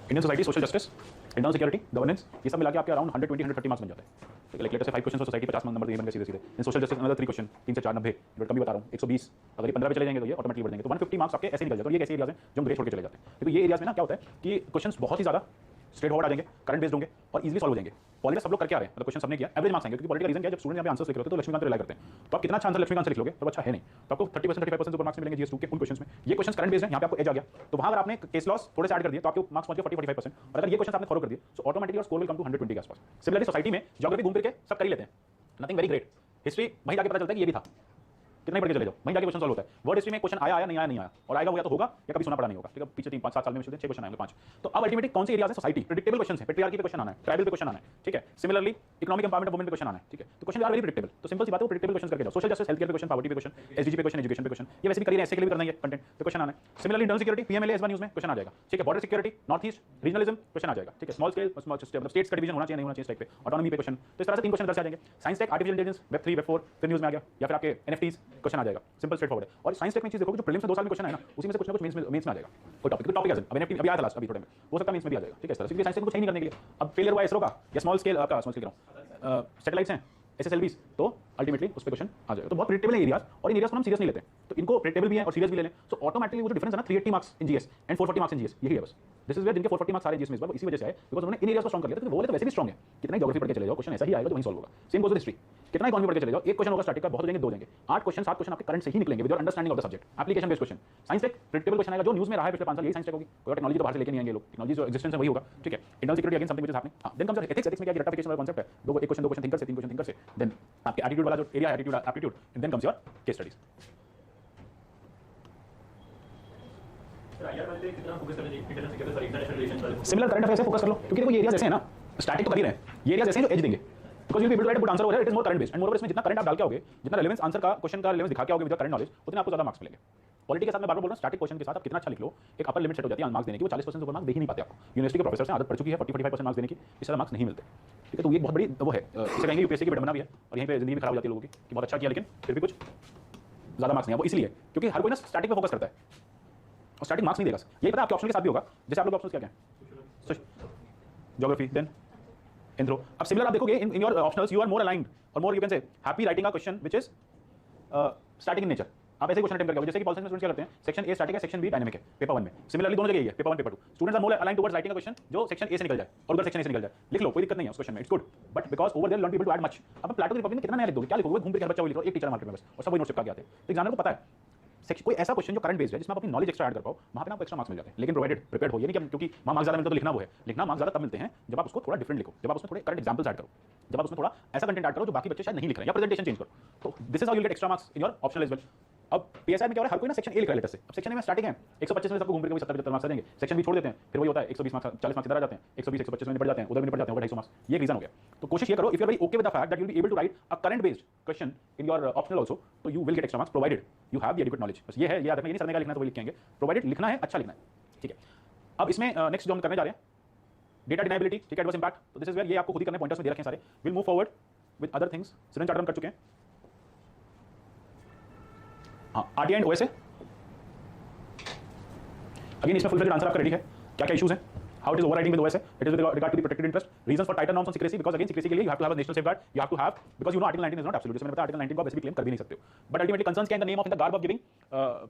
[SPEAKER 3] Indian society, social justice, internal security, governance, ये सब मिला के आपके अराउंड 120-130 मार्क्स बन जाते हैं। लाइक लेटर से 5 क्वेश्चन और सोसाइटी 50 नंबर बन गए सीधे सीधे। इन सोशल जस्टिस अनदर 3 क्वेश्चन, 3 से 4 90, बट कम भी बता रहा हूँ 120। अगर ये 15 पे चले जाएंगे तो ये ऑटोमेटिकली बढ़ जाएंगे, तो 150 मार्क्स आपके ऐसे निकल जाते हैं। और ये ऐसे एरियाज हैं जो हम ग्रे छोड़ के चले जाते हैं। देखो ये एरियाज में ना क्या होता है कि क्वेश्चंस बहुत ही ज़्यादा स्ट्रेट फॉरवर्ड आ जाएंगे, करंट बेस्ड होंगे और इजीली सॉल्व हो जाएंगे। पॉलिटिक्स सब लोग करके आ रहे हैं, मतलब क्वेश्चन सबने किया, एवरेज मार्क्स आएंगे, क्योंकि पॉलिटिकल रीजन क्या है, जब स्टूडेंट यहाँ पे आंसर्स लिख रहे होते हैं तो लक्ष्मीकांत रिलाई करते हैं। तो आप कितना अच्छा आंसर लक्ष्मीकांत से लिख लोगे तो अच्छा है नहीं, तो आपको 30% 35% ऊपर मार्क्स मिलेंगे जीएस 2 के उन क्वेश्चंस में। ये क्वेश्चन करंट बेस्ड है, यहाँ पे आपको एज आ गया, तो वहाँ अगर आपने केस लॉस थोड़े से ऐड कर दिए तो आपके मार्क्स पहुंच गए 40-45%। और अगर ये क्वेश्चन आपने फॉलो कर दिए तो automatically your score will come to 120 के आसपास। सिमिलरली सोसाइटी में ज्योग्राफी घूम फिर के सब कर ही लेते हैं, नथिंग वेरी ग्रेट। हिस्ट्री वहीं जाके पता चलता है कि ये भी था, कितना ही पढ़ के चले जाओ, वहीं जाके क्वेश्चन सॉल्व होता है। वर्ड हिस्ट्री में क्वेश्चन आया नहीं आया, और आएगा हुआ तो होगा या कभी सुना पड़ा नहीं होगा, ठीक है। पीछे 3-5-7 साल में 6 क्वेश्चन आएंगे 5। तो अब अल्टीमेटली कौन सी एरिया है? सोसाइटी, प्रेडिक्टेबल क्वेश्चन है, पेट्रियार्की पे क्वेश्चन आना है, ट्राइबल पे क्वेश्चन आना है, ठीक है। Similarly economic empowerment of women पे क्वेश्चन आना है, ठीक है। तो क्वेश्चन आर वेरी प्रेडिक्टेबल, तो सिंपल सी बात है, वो प्रेडिक्टेबल क्वेश्चन करके जाओ। सोशल जस्टिस, हेल्थ केयर पे क्वेश्चन, पॉवर्टी पे क्वेश्चन, एसडीजी पे क्वेश्चन, एजुकेशन पे क्वेश्चन, ये वैसे भी करिए, ऐसे के लिए भी करना है, कंटेंट पे क्वेश्चन आना है। सिमिलरली इंटरनल सिक्योरिटी, पीएमएलए एस1 न्यूज़ में क्वेश्चन आ जाएगा, ठीक है। Border security, north east, regionalism question आ जाएगा, ठीक है। स्मॉल स्केल मतलब स्टेट्स का डिवीजन होना चाहिए नहीं होना चाहिए टाइप पे, ऑटोनॉमी पे क्वेश्चन। तो इस तरह से 3 क्वेश्चन दर्ज आ जाएंगे। Science tech, artificial intelligence, web 3 web 4 फिर न्यूज़ में आ गया, या फिर आपके एनएफटीज क्वेश्चन आ जाएगा, सिंपल स्ट्रेट फॉरवर्ड है। और साइंस टेक में चीज देखो जो प्रीलिम्स में 2 साल में क्वेश्चन है ना, उसी में से कुछ ना कुछ मेंस में आ जाएगा कोई टॉपिक आ जाए। अब एनएफटी अभी आया था लास्ट, अभी थोड़े में हो सकता है मेंस में भी आ जाएगा, ठीक है। इस तरह से साइंस टेक को सही नहीं करने के लिए अब फेलियर हुआ इसरो का या स्मॉल स्केल का स्मॉल स्केल सैटेलाइट्स हैं SSLVs, तो अल्टीमेटली उस पे क्वेश्चन आ जाएगा। तो बहुत प्रेडिक्टेबल है एरियाज, और इन एरियाज को हम सीरियस नहीं लेते, तो इनको प्रेडिक्टेबल भी है और सीरियस भी ले लें। सो ऑटोमेटिकली वो जो डिफरेंस है ना 380 marks in GS and 440 marks in GS, यही है बस। दिस इज वेयर जिनके 440 मार्क्स आ रहे हैं जीएस में इस बार, इसी वजह से आए बिकॉज उन्होंने इन एरियाज को स्ट्रांग कर लिया। तो वो तो वैसे भी स्ट्रांग है, कितना ही ज्योग्राफी पढ़ के चले जाओ क्वेश्चन ऐसा ही आएगा, तो वहीं सॉल्व होगा। सेम गोज हिस्ट्री, कितना इकोनॉमी पढ़ के चले जाओ, एक क्वेश्चन होगा स्टैटिक का, बहुत हो जाएंगे 2 देंगे, 8 क्वेश्चन 7 क्वेश्चन आपके करंट से ही निकलेंगे with your understanding of the subject, application based question. Science tech predictable question आएगा, जो न्यूज़ में रहा है पिछले 5 साल, यही साइंस टेक होगी, कोई टेक्नोलॉजी तो बाहर से लेके नहीं आएंगे लोग, टेक्नोलॉजी जो एक्जिस्टेंस है वही होगा, ठीक है। Internal security again something which is happening. हां, देन कम्स एथिक्स, एथिक्स में क्या रेटिफिकेशन वाला कांसेप्ट है, 2 क्वेश्चन थिंकर से, 3 क्वेश्चन थिंकर से, देन आपके एटीट्यूड वाला जो एरिया है, attitude aptitude, and then comes your case studies. Similar current affairs पे फोकस कर लो, क्योंकि देखो ये एरियाज ऐसे हैं ना, स्टैटिक तो कर ही रहे हैं, ये एरियाज ऐसे हैं जो एज देंगे, because you will be able to write a good answer over here, it is more current based and more, इसमें जितना करंट आप डाल के आओगे, जितना रेलेवेंस आंसर का क्वेश्चन का रेलेवेंस दिखा के आओगे विद करंट नॉलेज, उतने आपको ज्यादा मार्क्स मिलेंगे। पॉलिटी के साथ मैं बार-बार बोल रहा हूं, स्टैटिक क्वेश्चन के साथ आप कितना अच्छा लिख लो, एक अपर लिमिट सेट हो जाती है मार्क्स देने की, वो 40% ऊपर मार्क्स दे ही नहीं पाते आपको। यूनिवर्सिटी के प्रोफेसर से आदत पड़ चुकी है 40-45% मार्क्स देने की, इससे ज्यादा मार्क्स नहीं मिलते, ठीक है। तो ये बहुत बड़ी वो है, इसे कहेंगे यूपीएससी की विडंबना भी है, और यहीं पे जिंदगी भी खराब हो जाती है लोगों की कि बहुत अच्छा किया लेकिन फिर भी कुछ ज्यादा मार्क्स नहीं है। वो इसलिए क्योंकि हर कोई ना स्टैटिक पे फोकस करता है और स्टैटिक मार्क्स नहीं देगा। यही पता है आपके ऑप्शन के साथ भी होगा, जैसे आप लोग ऑप्शंस क्या क्या है, ज्योग्राफी, देन इंट्रो। अब सिमिलर आप देखोगे in your optionals, you are more aligned और more you can say happy writing a question which is static in nature. आप ऐसे क्वेश्चन अटेम्प्ट करके, जैसे कि पॉलिसी में स्टूडेंट्स क्या करते हैं, सेक्शन ए स्टैटिक है, सेक्शन बी डायनामिक है पेपर 1 में, सिमिलरली दोनों जगह यही है paper 1 paper 2, students are more aligned towards writing a question जो सेक्शन ए से निकल जाए और उधर सेक्शन ए से निकल जाए, लिख लो, कोई दिक्कत नहीं है उस क्वेश्चन में, it's good, but because over there not be able to add much. अब प्लेटो की रिपब्लिक में कितना नया लिख दोगे, क्या लिखोगे, घूम फिर के हर बच्चा वही लिख रहा है, एक टीचर मार्केट में बस, और सब वही नोट चिपका के आते हैं। तो एग्जामिनर को पता है कोई ऐसा क्वेश्चन जो करंट बेस्ड है जिसमें आप अपनी नॉलेज एक्स्ट्रा ऐड कर पाओ, वहां पे आपको एक्स्ट्रा मार्क्स मिल जाते हैं, लेकिन प्रोवाइडेड प्रिपेयर्ड हो, ये नहीं कि क्योंकि वहां मार्क्स ज्यादा मिलते तो लिखना वो है, लिखना मार्क्स ज्यादा तब मिलते हैं जब आप उसको थोड़ा डिफरेंट लिखो, जब आप उसमें थोड़े करंट एग्जांपल्स ऐड करो, जब आप उसमें थोड़ा ऐसा कंटेंट ऐड करो जो बाकी बच्चे शायद नहीं लिख रहे हैं, या प्रेजेंटेशन चेंज करो, तो this is how you get extra marks in your optional as well. अब पीएसआई में क्या हो रहा है, हर कोई ना सेक्शन ए लिख रहा है लेटर से, अब सेक्शन ए में स्टार्टिंग है 125 में सबको घूम फिर के 70-75 मार्क्स आ जाएंगे, सेक्शन बी छोड़ देते हैं, फिर वही होता है 120 मार्क्स 40 मार्क्स इधर आ जाते हैं, 120 125 में निपट जाते हैं, उधर भी निपट जाते हैं, 250 मार्क्स, ये रीजन हो गया। तो कोशिश ये करो, if you are very okay with the fact that you will be able to write a current based question in your optional also, तो you will get extra marks provided you have the adequate knowledge. बस ये है, याद रखना, ये नहीं सरने का लिखना तो वही लिखेंगे, प्रोवाइडेड लिखना है, अच्छा लिखना है, ठीक है। अब इसमें नेक्स्ट जो हम करने जा रहे हैं डेटा डिनाइबिलिटी, ठीक है, एडवर्स इंपैक्ट, तो दिस इज वेयर ये आपको खुद ही करने पॉइंटर्स में दे रखे हैं सारे, will move forward with other things, सिद्धांत चार्टर हम कर चुके हैं, हां आरटीआई एंड ओएसए, अगेन इसमें फुल फ्लेज्ड आंसर आपका रेडी है, क्या क्या इश्यूज हैं, how it is overriding with OSA, it is with regard to the protected interest, reasons for tighter norms on secrecy, because again secrecy के लिए you have to have a national safeguard, you have to have, because you know article 19 is not absolute, जैसे मैंने बताया article 19 को आप वैसे भी claim कर भी नहीं सकते हो, but ultimately concerns क्या in the name of in the garb of giving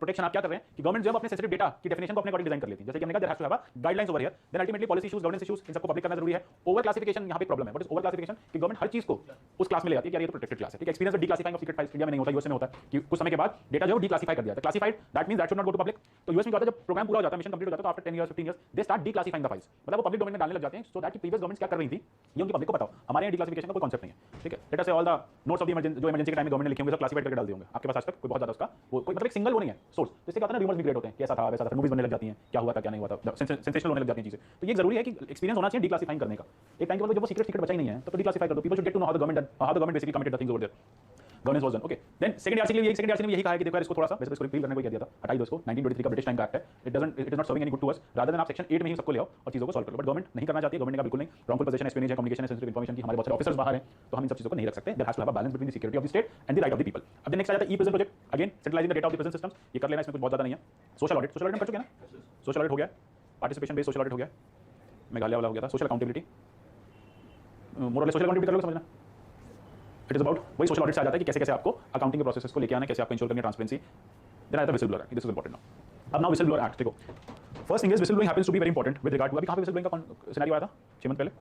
[SPEAKER 3] protection आप क्या कर रहे हैं कि गवर्नमेंट जो है अपने sensitive data की definition को अपने अकॉर्डिंग डिजाइन कर लेती है, जैसे कि हमने कहा there has to have a guidelines over here, then ultimately policy issues, governance issues, इन सबको पब्लिक करना जरूरी है। ओवर क्लासिफिकेशन यहाँ पे प्रॉब्लम है, बट इस ओवर क्लासिफिकेशन कि गवर्नमेंट हर चीज को उस क्लास में ले जाती है कि यार ये तो प्रोटेक्टेड क्लास है, ठीक है। Experience with declassifying of secret files India में नहीं होता, यूएस में होता है कि कुछ समय के बाद डेटा जो है डीक्लासिफाई कर दिया जाता है, classified that means that should not go to public. तो यूएस में क्या होता है, जब प्रोग्राम पूरा हो जाता है, मिशन कंप्लीट हो जाता है, तो after 10 years 15 years they start declassifying the files, मतलब वो पब्लिक डोमेन में डालने लग जाते हैं, सो दैट कि प्रीवियस गवर्नमेंट्स क्या कर रही थी ये उनकी पब्लिक को पता हो। हमारे यहाँ डीक्लासिफिकेशन का कोई कांसेप्ट नहीं है, ठीक है। लेट अस से all the notes of the emergency जो इमरजेंसी के टाइम में गवर्नमेंट ने लिखे होंगे सब क्लासिफाइड करके डाल दिए होंगे आपके पास, आज तक कोई बहुत ज्यादा उसका वो कोई मतलब एक सिंगल वो नहीं है सोर्स, तो इससे क्या होता है ना, रूमर्स भी क्रिएट होते हैं, कैसा था वैसा था, मूवीज बनने लग जाती हैं, क्या हुआ था क्या नहीं हुआ था, सेंसेशनल होने लग जाती हैं चीजें। तो ये जरूरी है कि एक्सपीरियंस होना चाहिए डीक्लासिफाइंग करने का, एक टाइम के बाद जब वो सीक्रेट बचा ही नहीं है तो डीक्लासिफाई कर दो, people should get to know how the government basically committed the things over there, governance was done, okay. Then second RC के लिए सेकंड आरसी में यही कहा है कि देखो यार इसको थोड़ा सा वैसे इसको रिपील करने को कह दिया था, हटाई दो इसको, 1923 का ब्रिटिश टाइम का एक्ट है, it is not serving any good to us, rather than आप सेक्शन 8 में ही सबको ले आओ और चीजों को सॉल्व करो, बट गवर्नमेंट नहीं करना चाहती है, गवर्नमेंट का बिल्कुल नहीं, रॉन्गफुल पोजीशन एस्पिनेज है, कम्युनिकेशन सेंसिटिव इंफॉर्मेशन की, हमारे बहुत सारे ऑफिसर्स बाहर हैं, तो हम इन सब चीजों को नहीं रख सकते, there has to have a balance between the security of the state and the right of the people. अब नेक्स्ट आ जाता है e prison project, again centralising the data of the prison systems, ये कर लेना, इसमें कुछ बहुत ज्यादा नहीं है। सोशल ऑडिट हम कर चुके हैं ना, सोशल ऑडिट हो गया, पार्टिसिपेशन बेस्ड सोशल ऑडिट हो गया, मेघालय वाला हो गया था, social accountability, moral social accountability कर लो, समझना इट इज अबाउट वही सोशल ऑडिट से आ जाता है कि कैसे कैसे आपको अकाउंटिंग के प्रोसेस को लेके आना है, कैसे आपको इंश्योर करनी है ट्रांसपेरेंसी। देन आता है whistle blower, this is important now. अब नाउ विसल ब्लोअर एक्ट देखो, first thing is whistle blowing happens to be very important with regard to, अभी कहां पे विसल ब्लोइंग का सिनेरियो आया था 6 मंथ पहले,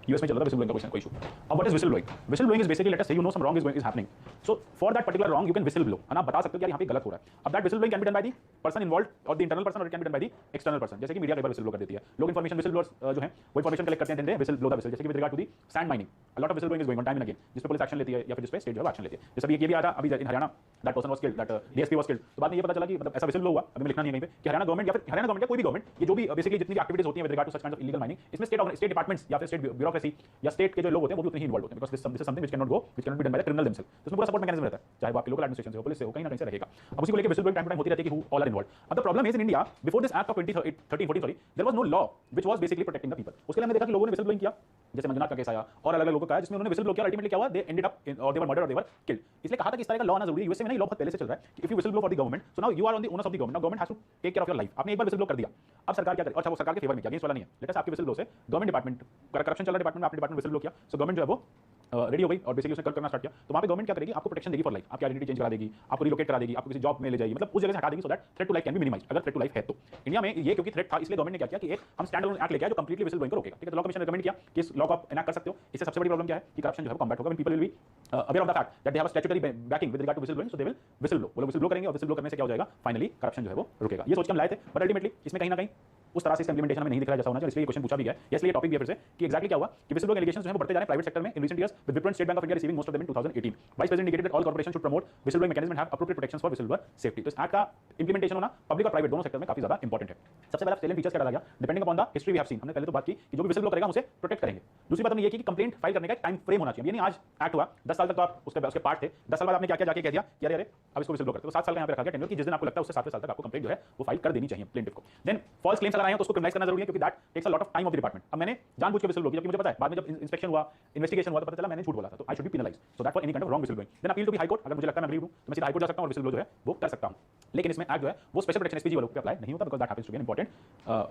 [SPEAKER 3] यूएस में चल रहा था विसल ब्लोइंग का क्वेश्चन, कोई इशू। अब what is whistle blowing? Whistle blowing is basically let us say you know some wrong is happening, so for that particular wrong you can whistle blow, आप बता सकते हो कि यहाँ पे गलत हो रहा है। अब that whistle blowing can be done by the person involved और द इंटरनल पर्सन, और can be done by the external person, जैसे कि मीडिया कई बार विसल ब्लो कर देती है, लोग इन्फॉर्मेशन विसल ब्लोअर्स जो है वो इन्फॉर्मेशन कलेक्ट करते हैं, then they whistle blow the whistle, जैसे कि with regard to the sand mining, a lot of whistle blowing is going on time and again, जिस पे पुलिस एक्शन लेती है या फिर जिस पे स्टेट जो है एक्शन लेती है। जैसे अभी ये भी आया था अभी in Haryana, that person was killed, that DSP was killed, तो बाद में ये पता चला कि मतलब ऐसा विसल ब्लो हुआ, अभी मैं लिखना नहीं है कहीं पे कि हरियाणा गवर्नमेंट या फिर हरियाणा गवर्नमेंट या कोई भी गवर्नमेंट, ये जो भी बेसिकली जितनी भी एक्टिविटीज होती हैं with regard to such kind of illegal mining, इसमें स्टेट डिपार्टमेंट्स या फिर स्टेट ब्यूरोक्रेसी या स्टेट के जो लोग होते हैं वो भी उतने ही इन्वॉल्व होते हैं, because this is something which can not go, which can not be done by the criminal themselves, तो उसमें पूरा सपोर्ट मैकेनिज्म रहता है, चाहे वो आपके लोकल एडमिनिस्ट्रेशन से हो, पुलिस से हो, कहीं ना कहीं से रहेगा। अब उसी को लेकर whistle blowing time to time होती रहती है कि हु ऑल आर इन्वॉल्व। अब the problem is in India before this act of 2013-14 sorry, there was no law which was basically protecting the people. उसके लिए हमने देखा कि लोगों ने विसल ब्लोइंग किया, जैसे मंजुनाथ का केस आया और अलग अलग लोगों का, जिसमें उन्होंने विसल ब्लो किया, अल्टीमेटली क्या हुआ, दे एंडेड अप और दे वर मर्डर्ड और दे वर किल्ड। इसलिए कहा था कि इस तरह का लॉ आना जरूरी है, यूएसए में नहीं, लॉ बहुत पहले से चल रहा है कि if you whistle blow for the government, so now you are on the owners of the government, now government has to take care of your life. आपने एक बार विसल ब्लो कर दिया, अब सरकार क्या करे, अच्छा वो सरकार के फेवर में किया, अगेंस्ट वाला नहीं है, लेट अस आपके विसल ब्लो से गवर्नमेंट डिपार्टमेंट करप्शन चल रहा है डिपार्टमेंट में, आपने डिपार्टमेंट विसल ब्लो किया, सो गवर्नमेंट जो है वो रेडी हो गई और बेसिकली उसने कल करना स्टार्ट किया, तो वहां पे गवर्नमेंट क्या करेगी, आपको प्रोटेक्शन देगी फॉर लाइफ, आपकी आइडेंटिटी चेंज करा देगी, आपको रिलोकेट करा देगी, आपको किसी जॉब में ले जाएगी, मतलब उस जगह से हटा देगी, so that threat to life can be minimised, अगर थ्रेट टू लाइफ है तो। इंडिया में ये क्योंकि थ्रेट था, इसलिए गवर्नमेंट ने क्या किया कि एक हम स्टैंड अलोन एक्ट लेके आए जो कंप्लीटली विसल ब्लोइंग को रोकेगा, ठीक है। तो लॉ कमीशन ने रिकमेंड किया कि इस लॉ को आप इनैक्ट कर सकते हो, इससे सबसे बड़ी प्रॉब्लम क्या है कि करप्शन जो है कॉम्बैट होगा, people will be aware of the fact that they have a statutory backing with regard to whistle blowing, so they will whistle blow, वो लोग विसल ब्लो करेंगे और विसल ब्लो करने से क्या हो जाएगा, फाइनली करप्शन जो है वो रुकेगा। ये सोच के हम लाए थे, बट अल्टीमेटली इसमें कहीं ना कहीं उस तरह से इसका इंप्लीमेंटेशन में नहीं दिख रहा जैसा होना चाहिए, इसलिए ये क्वेश्चन पूछा भी गया है, इसलिए टॉपिक भी है फिर से कि एक्जैक्टली क्या हुआ कि विसल ब्लोइंग एलिगेशंस जो है वो बढ़ते जा रहे हैं प्राइवेट सेक्टर में in recent years, with Wipro state bank of India receiving most of them in 2018। Vice president indicated that all corporations should promote whistle blowing mechanism and have appropriate protections for whistle blower safety. तो इस एक्ट का इंप्लीमेंटेशन होना पब्लिक और प्राइवेट दोनों सेक्टर में काफी ज्यादा इंपॉर्टेंट है। सबसे पहला सेलेंट फीचर्स क्या डाला गया, depending upon the history we have seen, हमने पहले तो बात की कि जो भी विसल ब्लो करेगा उसे प्रोटेक्ट करेंगे। दूसरी बात हमने ये की कि कंप्लेंट फाइल करने का एक टाइम फ्रेम होना चाहिए, ये नहीं आज एक्ट हुआ 10 साल तक तो आप उसके पार्ट थे, 10 साल बाद आपने क्या क्या जाके कह दिया कि अरे अब इसको विसल ब्लो करते, तो 7 साल का यहाँ पे रखा गया टेन्योर कि जिस दिन आपको लगता है उससे 7वें साल तक आपको कंप्लेंट जो है वो फाइल कर देनी चाहिए प्लेंटिफ को। देन फॉल्स क्लेम्स अगर आए हैं तो उसको क्रिमिनलाइज करना जरूरी है, क्योंकि that takes a lot of time of the department. अब मैंने जानबूझ के विसल ब्लो किया, जबकि मुझे पता है बाद में जब इंस्पेक्शन हुआ, इन्वेस्टिगेशन हुआ तो पता चला मैंने झूठ बोला था, तो I should be penalised, so that for any kind of wrong whistle blowing. Then appeal to the high court, अगर मुझे लगता है मैं अग्री हूं तो मैं सीधा हाई कोर्ट जा सकता हूं और विसल ब्लो जो है वो कर सकता हूं, लेकिन इसमें एक्ट जो है वो स्पेशल प्रोटेक्शन एसपीजी वालों पे अप्लाई नहीं होता, because that happens to be an important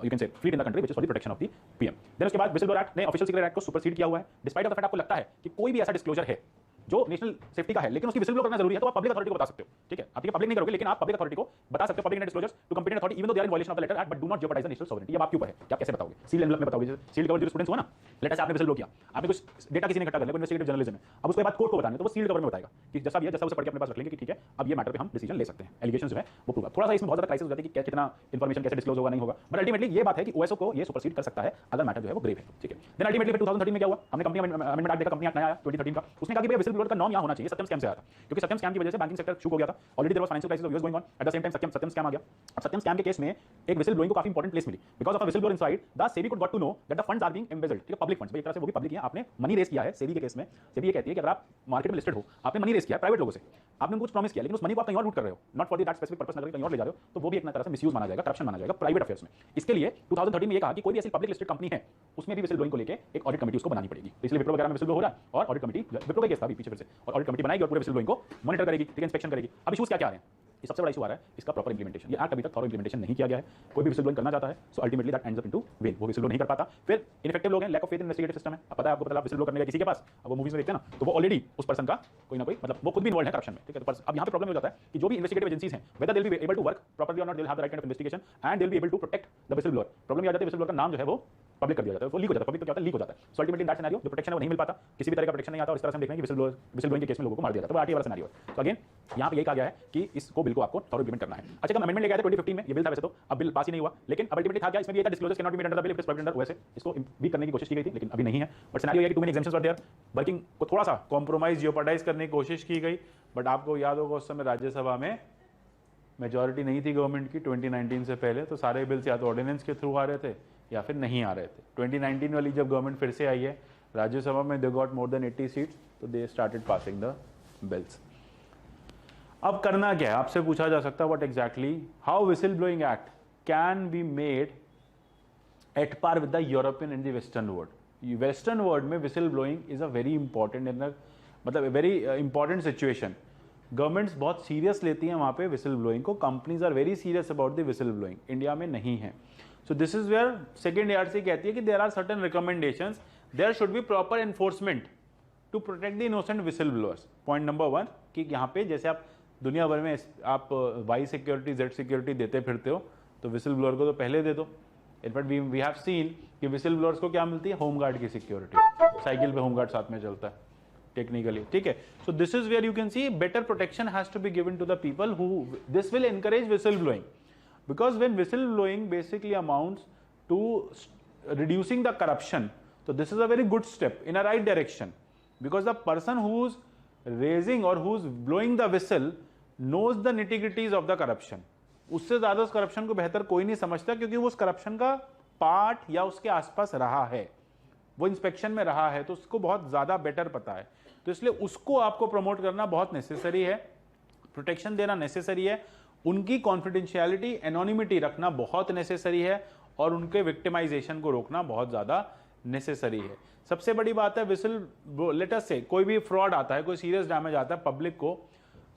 [SPEAKER 3] you can say field in the country which is for the protection of the PM. Then उसके बाद विसल ब्लोअर एक्ट ने ऑफिशियल सीक्रेट एक्ट को सुपरसीड किया हुआ है, डिस्पाइट ऑफ द फैक्ट आपको लगता है कि कोई भी ऐसा डिस्क्लोजर है जो नेशनल सेफ्टी का है, लेकिन उसकी विसिल ब्लो करना जरूरी है, तो आप पब्लिक अथॉरिटी को बता सकते हो, ठीक है। आप ठीक है पब्लिक नहीं करोगे, लेकिन आप पब्लिक अथॉरिटी को बता सकते हो, public disclosures to competent authority even though they are in violation of the letter act but do not jeopardise the national sovereignty. अब आपके ऊपर है कि आप कैसे बताओगे, सील एनवेलप में बताओगे। सील्ड कवर जो स्टूडेंट्स हुआ ना, लेटर से आपने विसिल ब्लो किया, आपने कुछ डेटा किसी ने इकट्ठा कर लिया, कोई इन्वेस्टिगेटिव जर्नलिज्म है, अब उसके बाद कोर्ट को बताना है, तो वो सील्ड कवर में बताएगा कि जैसा भी है, जैसा उसे पढ़ के अपने पास रख लेंगे कि ठीक है अब ये मैटर पे हम डिसीजन ले सकते हैं, एलिगेशंस जो है वो प्रूव। थोड़ा सा इसमें बहुत ज्यादा क्राइसिस हो जाती है कि कितना इंफॉर्मेशन कैसे डिस्क्लोज होगा नहीं होगा, बट अल्टीमेटली ये बात है कि ओएसओ को ये सुपरसीड कर सकता है अगर मैटर जो है वो ग्रेव है, ठीक है। देन अल्टीमेटली फिर 2013 में क्या हुआ, हमने कंपनी अमेंडमेंट एक्ट देखा, कंपनी एक्ट नया आया 2013 का, उसने कहा कि भैया विसिल ब्लोअर का नाम यहां होना चाहिए, सत्यम स्कैम से आया था, क्योंकि सत्यम स्कैम की वजह से बैंकिंग सेक्टर शुक हो गया था, already there was financial crisis of US going on, at the same time Satyam scam आ गया। अब सत्यम स्कैम के केस में एक विसिल ब्लोइंग को काफी इंपॉर्टेंट प्लेस मिली, because of a whistle blower inside the SEBI could got to know that the funds are being embezzled, ठीक है, पब्लिक फंड्स, एक तरह से वो भी पब्लिक है, आपने मनी रेज किया है सेबी के केस में। सेबी ये कहती है कि अगर आप मार्केट में लिस्टेड हो, आपने मनी रेज किया प्राइवेट लोगों से, आपने उनको कुछ प्रॉमिस किया, लेकिन उस मनी को आप कहीं और लूट कर रहे हो, not for that specific purpose, कहीं और ले जा रहे हो, तो वो भी एक तरह से मिसयूज माना जाएगा, करप्शन माना जाएगा प्राइवेट अफेयर्स में। इसके लिए 2013 में ये कहा कि कोई भी ऐसी पब्लिक लिस्टेड कंपनी है उसमें भी विसिल ब्लोइंग को लेके एक ऑडिट कमेटी उसको बनानी पड़ेगी, इसलिए विप्रो वगैरह में विसिल ब्लो हो रहा है और ऑडिट कमेटी, विप्रो का केस था अभी पीछे फिर से, और ऑडिट कमेटी बनाएगी और पूरे विसिल ब्लोइंग को मॉनिटर करेगी, ठीक है, इंस्पेक्शन करेगी। अब इश्यूज क्या क्या आ रहे हैं, ये सबसे बड़ा इशू आ रहा है इसका प्रॉपर इंप्लीमेंटेशन। ये एक्ट अभी तक थॉरो इंप्लीमेंटेशन नहीं किया गया है, कोई भी विसिल ब्लोइंग करना चाहता है so ultimately that ends up into well, वो विसिल ब्लो नहीं कर पाता, फिर इनफेक्टिव लोग हैं, lack of faith in investigative system है। अब पता है आपको, पता है विसिल ब्लो करने का किसी के पास, अब वो मूवीज में देखते हैं ना, तो वो ऑलरेडी उस पर्सन का कोई ना कोई मतलब वो खुद भी इन्वॉल्व है करप्शन में, ठीक है। तो अब यहाँ पे प्रॉब्लम हो जाता है कि जो भी इन्वेस्टिगेटिव एजेंसीज हैं, whether they will be able to work properly और not, they will have the right kind of investigation and they will be able to protect the whistle blower. Problem ये आ जाती है विसिल ब्लोअर का नाम जो है वो पब्लिक कर दिया जाता है, वो लीक हो जाता है, पब्लिक को क्या होता है लीक हो जाता है। So ultimately in that scenario जो प्रोटेक्शन है वो नहीं मिल पाता, किसी भी तरह का प्रोटेक्शन नहीं आता, और इस तरह से हम देख रहे हैं कि विसिल ब्लोइंग के केस में लोगों को मार दिया जाता है, तो आरटीआई वाला सिनेरियो है। तो अगेन यहाँ पे यही कहा गया है कि इसको बिल को आपको थॉरो इंप्लीमेंट करना है। अच्छा, कब अमेंडमेंट लेके आए थे 2015 में, ये बिल था वैसे तो, अब बिल पास ही नहीं हुआ, लेकिन अब अल्टीमेटली था क्या, इसमें भी ये था disclosures can not be made under the bill if it is provided under OSA, इसको भी करने की कोशिश की गई थी लेकिन अभी नहीं है। बट सिनेरियो ये कि too many exemptions were there, working को थोड़ा सा कॉम्प्रोमाइज जियोपर्टाइज करने की कोशिश की गई, बट आपको याद होगा उस समय राज्यसभा में मेजॉरिटी नहीं थी गवर्नमेंट की 2019 से पहले, तो सारे बिल्स या तो ऑर्डिनेंस के थ्रू आ रहे थे या फिर नहीं आ रहे थे। 2019 वाली जब गवर्नमेंट फिर से आई है राज्यसभा में, they got more than 80 seats, तो they started passing the bills. अब करना क्या है, आपसे पूछा जा सकता है what exactly how whistle blowing act can be made at par with the European and the western world. Western world में whistle blowing is a very important मतलब वेरी इंपॉर्टेंट सिचुएशन, गवर्नमेंट्स बहुत सीरियस लेती हैं वहाँ पे विसिल ब्लोइंग को, companies are very serious about the whistle blowing, India में नहीं है। So this is where second ARC कहती है कि there are certain recommendations, there should be proper enforcement to protect the innocent whistle blowers. Point number 1 कि यहाँ पे जैसे आप दुनिया भर में आप वाई सिक्योरिटी जेड सिक्योरिटी देते फिरते हो, तो विसिल ब्लोअर को तो पहले दे दो। इनफैक्ट वी हैव सीन कि विसिल ब्लोअर्स को क्या मिलती है, होमगार्ड की सिक्योरिटी, साइकिल पे होमगार्ड साथ में चलता है टेक्निकली, ठीक है। So this is where you can see better protection has to be given to the people who this will encourage whistle blowing, because when whistle blowing basically amounts to reducing the corruption, so this is a very good step in a right direction, because the person who's raising or who's blowing the whistle knows the nitty-gritties of the corruption. उससे ज्यादा उस करप्शन को बेहतर कोई नहीं समझता, क्योंकि वो उस करप्शन का पार्ट या उसके आसपास रहा है, वो इंस्पेक्शन में रहा है, तो उसको बहुत ज्यादा बेटर पता है। तो इसलिए उसको आपको प्रमोट करना बहुत नेसेसरी है, प्रोटेक्शन देना नेसेसरी है, उनकी कॉन्फिडेंशियलिटी एनोनिमिटी रखना बहुत नेसेसरी है, और उनके विक्टिमाइजेशन को रोकना बहुत ज़्यादा नेसेसरी है। सबसे बड़ी बात है विसिल लेट अस से कोई भी फ्रॉड आता है, कोई सीरियस डैमेज आता है पब्लिक को,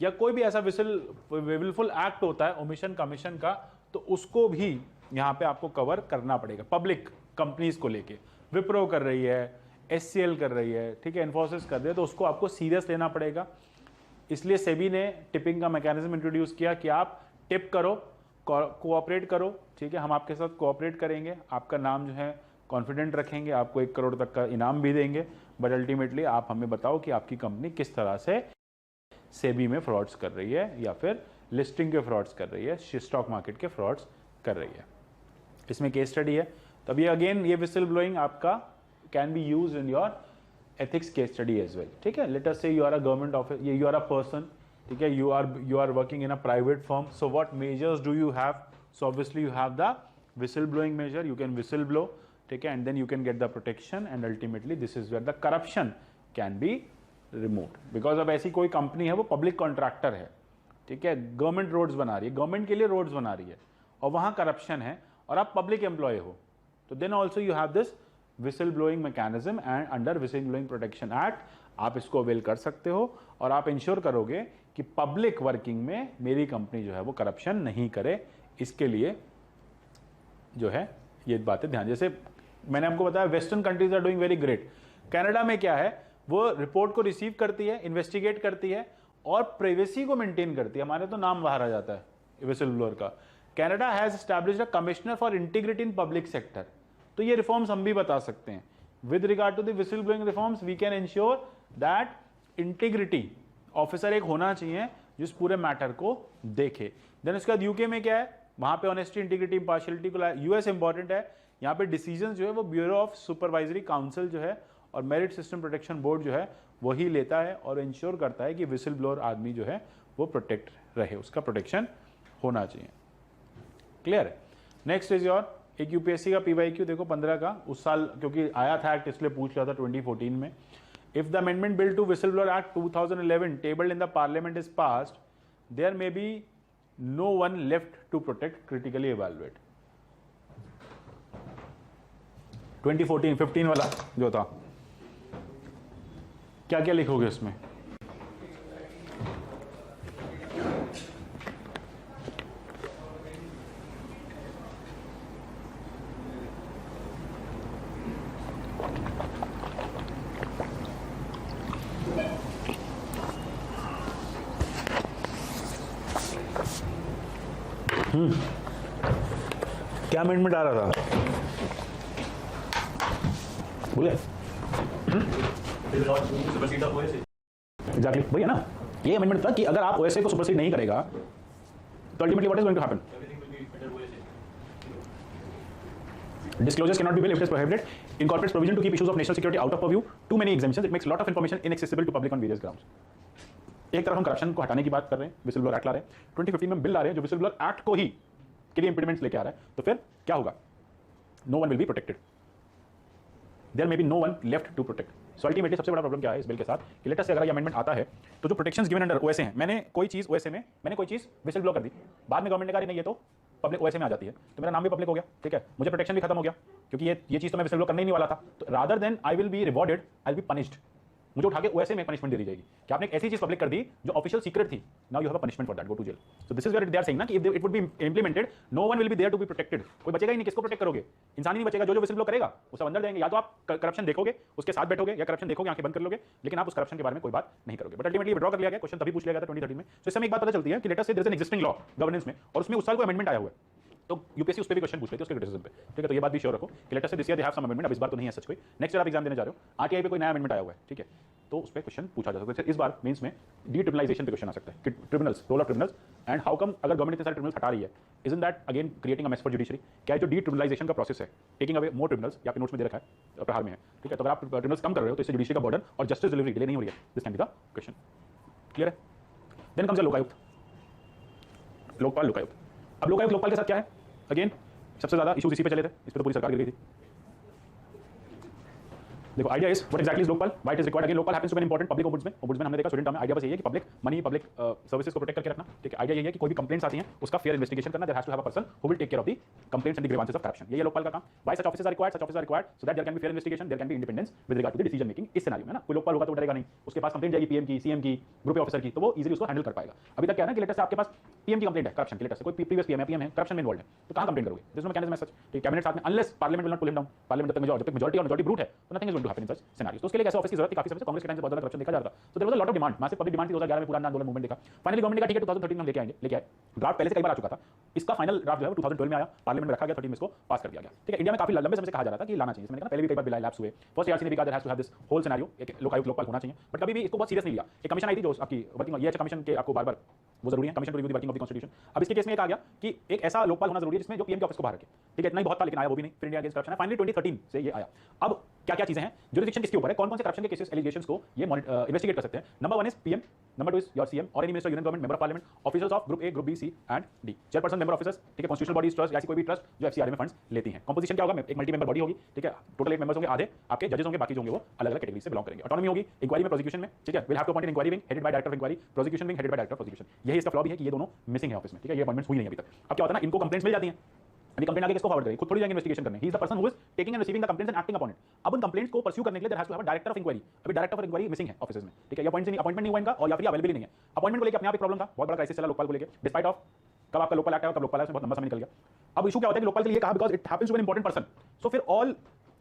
[SPEAKER 3] या कोई भी ऐसा विलफुल एक्ट होता है ओमिशन कमीशन का, तो उसको भी यहाँ पे आपको कवर करना पड़ेगा। पब्लिक कंपनीज को लेके विप्रो कर रही है, SCL कर रही है, ठीक है, इन्फोसिस कर रही है, तो उसको आपको सीरियस लेना पड़ेगा। इसलिए सेबी ने टिपिंग का मैकेनिज्म इंट्रोड्यूस किया कि आप टिप करो, कोऑपरेट करो, ठीक है, हम आपके साथ कोऑपरेट करेंगे, आपका नाम जो है कॉन्फिडेंट रखेंगे, आपको 1 करोड़ तक का इनाम भी देंगे, बट अल्टीमेटली आप हमें बताओ कि आपकी कंपनी किस तरह से सेबी में फ्रॉड्स कर रही है या फिर लिस्टिंग के फ्रॉड्स कर रही है, स्टॉक मार्केट के फ्रॉड्स कर रही है। इसमें केस स्टडी है। तब ये अगेन ये विसिल ब्लोइंग आपका can be use in your ethics case study as well, ठीक है। Let us say you are a government office, you are a person, ठीक है, you are working in a private firm, so what measures do you have? So obviously you have the whistle blowing measure, you can whistle blow, ठीक है, and then you can get the protection, and ultimately this is where the corruption can be removed, because अब ऐसी कोई कंपनी है वो पब्लिक कॉन्ट्रैक्टर है, ठीक है, गवर्नमेंट रोड्स बना रही है, गवर्नमेंट के लिए रोड्स बना रही है, और वहाँ करप्शन है और आप पब्लिक एम्प्लॉय हो, तो then also you have this whistle blowing mechanism, and under whistle blowing protection act आप इसको अवेल कर सकते हो, और आप इंश्योर करोगे कि पब्लिक वर्किंग में मेरी कंपनी जो है वो करप्शन नहीं करे। इसके लिए जो है ये बातें ध्यान, जैसे मैंने आपको बताया western countries are doing very great. Canada में क्या है,
[SPEAKER 1] वो रिपोर्ट को रिसीव करती है, इन्वेस्टिगेट करती है और प्राइवेसी को मेंटेन करती है। हमारे तो नाम बाहर आ जाता है विसल ब्लोअर का। Canada has established a commissioner for integrity in public sector. तो ये रिफॉर्म्स हम भी बता सकते हैं। With regard to the whistle blowing reforms we can ensure that integrity officer एक होना चाहिए जो इस पूरे मैटर को देखे। देन उसके बाद यूके में क्या है, वहां पे ऑनेस्टी, इंटीग्रिटी, इंपार्शियलिटी को यूएस इंपॉर्टेंट है। यहाँ पे डिसीजन जो है वो ब्यूरो ऑफ सुपरवाइजरी काउंसिल जो है और मेरिट सिस्टम प्रोटेक्शन बोर्ड जो है वही लेता है और इंश्योर करता है कि विसल ब्लोअर आदमी जो है वो प्रोटेक्ट रहे, उसका प्रोटेक्शन होना चाहिए। क्लियर है। नेक्स्ट इज योर एक यूपीएससी का पीवाईक्यू देखो 15 का, उस साल क्योंकि आया था एक्ट इसलिए पूछ लिया था 2014 में। If the amendment bill to whistle blower act 2011 tabled in the parliament is passed, there may be no one left to protect critically evaluate. 2014-15 वाला जो था, क्या क्या लिखोगे उसमें? क्या अमेंडमेंट आ रहा था बोले? एग्जैक्टली वही है ना, ये अमेंडमेंट था कि अगर आप ओएसए को सुपरसीड नहीं करेगा तो ultimately what is going to happen? Disclosures cannot be well if it is prohibited. Incorporates provision to keep issues of national security out of purview. Too many exemptions. It makes lot of information inaccessible to public on various grounds. एक तरफ हम करप्शन को हटाने की बात कर रहे हैं, विसल ब्लोअर एक्ट ला रहे हैं, 2015 में बिल ला रहे हैं जो विसल ब्लोअर एक्ट को ही के लिए इंप्लीमेंट्स लेके आ रहा है, तो फिर क्या होगा? No one will be protected, there may be no one left to protect. So ultimately सबसे बड़ा प्रॉब्लम क्या है इस बिल के साथ कि लेटेस्ट से अगर ये अमेंडमेंट आता है तो जो प्रोटेक्शंस गिवन अंडर ओएसए हैं, मैंने कोई चीज ओएसए में मैंने कोई चीज विसल ब्लो कर दी, बाद में गवर्नमेंट ने कहा नहीं ये तो पब्लिक ओएसए में आ जाती है, तो मेरा नाम भी पब्लिक हो गया, ठीक है, मुझे प्रोटेक्शन भी खत्म हो गया क्योंकि ये चीज तो मैं विसल ब्लो करने ही नहीं वाला था। तो rather than I will be rewarded, I will be punished, मुझे उठा के ओएसए में पनिशमेंट दे दी जाएगी कि आपने एक ऐसी चीज पब्लिक कर दी जो ऑफिशियल सीक्रेट थी, now you have a punishment for that, go to jail. So this is where they are saying ना कि if it would be implemented no one will be there to be protected, कोई बचेगा ही नहीं, किसको प्रोटेक्ट करोगे? इंसान ही नहीं बचेगा, जो विसल ब्लो करेगा उसे अंदर देंगे, या तो आप करप्शन देखोगे उसके साथ बैठोगे या करप्शन देखोगे आंखें बंद कर लोगे, लेकिन आप उस करप्शन के बारे में कोई बात नहीं करोगे। बट अल्टीमेटली विड्रॉ कर लिया गया, क्वेश्चन तभी पूछ लिया गया था 2013 में। तो इससे एक बात पता चलती है कि let us say there is an existing law governance में और उसमें उस साल कोई अमेंडमेंट आया हुआ है, तो यूपीएससी उस पर भी क्वेश्चन पूछ लेती है उसके क्रिटिसिज्म पे, ठीक है। तो ये बात भी श्योर रखो कि let us say this year they have some amendment, अब इस बार तो नहीं है सच कोई, नेक्स्ट ईयर आप एग्जाम देने जा रहे हो, आरटीआई पे कोई नया अमेंडमेंट आया हुआ है, ठीक है, तो उस पर क्वेश्चन पूछा जा सकता है। इस बार मेंस में डीट्रिब्यूनलाइजेशन पे क्वेश्चन आ सकता है कि tribunals, role of tribunals and how come अगर गवर्नमेंट इतने सारे ट्रिब्यूनल्स हटा रही है, isn't that again creating a mess for judiciary? क्या है जो डीट्रिब्यूनलाइजेशन का प्रोसेस है, टेकिंग अवे मोर ट्रिब्यूनल्स, या आपके नोट्स में दे रखा है प्रहार में है, ठीक है, तो अगर आप ट्रिब्यूनल्स कम कर रहे हो तो इससे जुडिशरी का बर्डन और जस्टिस डिलीवरी डिले नहीं हो रही है, this can be the question. Clear है? Then comes the Lokayukta, Lokpal, Lokayukta. अब लोकायुक्त लोकपाल के साथ क्या है? अगेन सबसे ज्यादा इश्यूज इसी पे चले थे, इस पे तो पूरी सरकार गिर गई थी। देखो idea is what exactly is Lokpal, why it is required? Again Lokpal happens to be important public ombudsman हमने देखा स्टूडेंट टर्म में। आइडिया बस यही है कि पब्लिक मनी, पब्लिक सर्विसेज को प्रोटेक्ट करके रखना, ठीक है। आइडिया यही है कि कोई भी कंप्लेंट्स आती हैं उसका फेयर इन्वेस्टिगेशन करना, there has to have a person who will take care of the complaints and the grievances of corruption. ये लोकपाल का काम। Why such officers are required? Such officers are required so that there can be fair investigation, there can be independence with regard to the decision making. इस सिनेरियो में ना कोई लोकपाल होगा तो डरेगा नहीं, उसके पास कंप्लेंट जाएगी पीएम की, सीएम की, ग्रुप ऑफिसर की, तो वो इजीली उसको हैंडल कर पाएगा। अभी तक क्या है ना कि लेटेस्ट आपके पास पीएम की कंप्लेंट है करप्शन की, लेटेस्ट कोई प्रीवियस पीएम है करप्शन में इन्वॉल्व है, तो कहां कंप्लेंट करोगे? This no mechanism as such, ठीक, कैबिनेट साथ में, unless parliament will not pull him down, parliament जब तक मेजॉरिटी और मेजॉरिटी ब्रूट है तो nothing is going to happen in such scenarios. तो उसके लिए कैसे ऑफिस की जरूरत थी, काफी समय से कांग्रेस के टाइम से बहुत ज्यादा करप्शन देखा जा रहा था, तो there was a lot of demand, massive public demand थी। 2011 में पूरा आंदोलन मूवमेंट देखा, फाइनली गवर्नमेंट ने कहा ठीक है 2013 में हम लेके आए। ड्राफ्ट पहले से कई बार आ चुका था, इसका फाइनल ड्राफ्ट जो है वो 2012 में आया, पार्लियामेंट में रखा गया, 13 में इसको पास कर दिया गया, ठीक है। इंडिया में काफी लंबे समय से कहा जा रहा था कि लाना चाहिए, मैंने कहा पहले भी कई बार बिल लैप्स हुए, फर्स्ट ईआरसी ने भी कहा there has to have this whole scenario, एक लोकायुक्त लोकपाल होना चाहिए, बट कभी भी इसको बहुत सीरियस नहीं लिया। एक कमीशन आई थी जो आपकी वर्किंग, ये कमीशन के आपको बार-बार वो जरूरी है, commission to review the working of the constitution. अब इसके केस में एक आ गया कि एक ऐसा लोकपाल होना जरूरी है जिसमें जो पीएम के ऑफिस को बाहर रखे, ठीक है। इतना ही बहुत था लेकिन आया वो भी नहीं, फिर इंडिया अगेंस्ट करप्शन है, फाइनली 2013 से ये आया। अब क्या-क्या चीजें हैं, जुरिडिक्शन किसके ऊपर है, कौन-कौन से करप्शन के केसेस एलिगेशंस को ये इन्वेस्टिगेट कर सकते हैं? Number 1 is PM, number 2 is your CM और any minister, union government, member of parliament, officers of group A, group B, C and D, chairperson, member officers, ठीक है, कॉन्स्टिट्यूशनल बॉडीज, ट्रस्ट या कोई भी ट्रस्ट जो एफसीआर में फंड्स लेती हैं। कंपोजिशन क्या होगा? एक मल्टी मेंबर बॉडी होगी, ठीक है, टोटल 8 मेंबर्स होंगे, आधे आपके जजेस होंगे, बाकी जो होंगे वो अलग-अलग कैटेगरी से बिलोंग करेंगे। ऑटोनॉमी होगी इंक्वायरी में, प्रोसिक्यूशन में, ठीक है, will have to appoint an inquiry wing headed by director of inquiry, prosecution wing headed by director of prosecution. यही इसका फ्लॉ भी है कि ये दोनों मिसिंग है ऑफिस में, ठीक है, ये अपॉइंटमेंट्स हुई नहीं अभी तक। अब क्या होता है ना, इनको कंप्लेंट्स मिल जाती हैं, अभी कंप्लेंट आगे किसको फॉरवर्ड करेंगे? खुद थोड़ी जाएंगे इन्वेस्टिगेशन करने, he is the person who is taking and receiving the complaints and acting upon it. अब उन कंप्लेंट्स को परस्यू करने के लिए there has to have a director of inquiry, अभी डायरेक्टर ऑफ इंक्वायरी मिसिंग है ऑफिस में, ठीक है, ये अपॉइंटमेंट नहीं हुआ इनका और या फिर अवेलेबल नहीं है। अपॉइंटमेंट को लेकर अपने आप एक प्रॉब्लम था, बहुत बड़ा क्राइसिस चला लोकपाल को लेकर, डिस्पाइट ऑफ कब आपका लोकपाल एक्ट है और कब लोकपाल में बहुत लंबा समय निकल गया। अब इशू क्या होता है कि लोकपाल के लिए कहा because it happens to be an important person, so फिर ऑल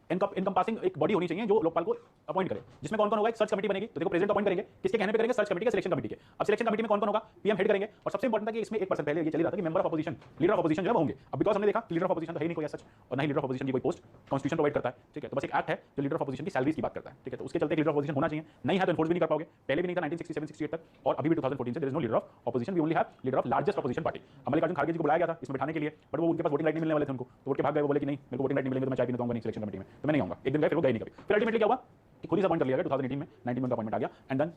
[SPEAKER 3] इनकम्पासिंग एक बॉडी होनी चाहिए जो लोकपाल को अपॉइंट करे, जिसमें कौन कौन होगा, एक सर्च कमेटी बनेगी, तो देखो प्रेसिडेंट अपॉइंट करेंगे, किसके कहने पे करेंगे, सर्च कमेटी के, सिलेक्शन कमेटी के। अब सिलेक्शन कमेटी में कौन कौन होगा, पीएम हेड करेंगे, और सबसे इंपॉर्टेंट था कि इसमें 1% पहले ये चली रहा था कि member of opposition, leader of opposition जो है वो होंगे। अब बिकॉज हमने देखा लीडर ऑफ अपोजिशन तो है नहीं कोई सच, और ना ही लीडर ऑफ अपोजिशन की कोई पोस्ट कॉन्स्टिट्यूशन प्रोवाइड करता है, ठीक है, तो बस एक एक्ट है जो लीडर ऑफ अपोजिशन की सैलरीज की बात करता है, ठीक है, तो उसके चलते लीडर ऑफ अपोजिशन होना चाहिए, नहीं है तो एनफोर्स भी नहीं कर पाओगे, पहले भी नहीं था 1967-68 तक, और अभी भी 2014 से there is no leader of opposition, we only have leader of largest opposition party. Mallikarjun खड़गे जी को बुलाया गया था इसमें बैठाने के लिए, बट वो उनके पास वोटिंग राइट नहीं मिलने वाले थे उनको, तो वोट के भाग गए, वो बोले कि नहीं मेरे को वोटिंग राइट नहीं मिलेंगे तो मैं चाय पीने दूंगा नहीं सिलेक्शन कमेटी में, तो मैं नहीं आऊंगा। एक दिन गए, फिर वो गए नहीं कभी, फिर अल्टीमेटली क्या हुआ कि खुद ही अपॉइंट कर लिया गया 2018 में, 19 में अपॉइंटमेंट आ गया, एंड देन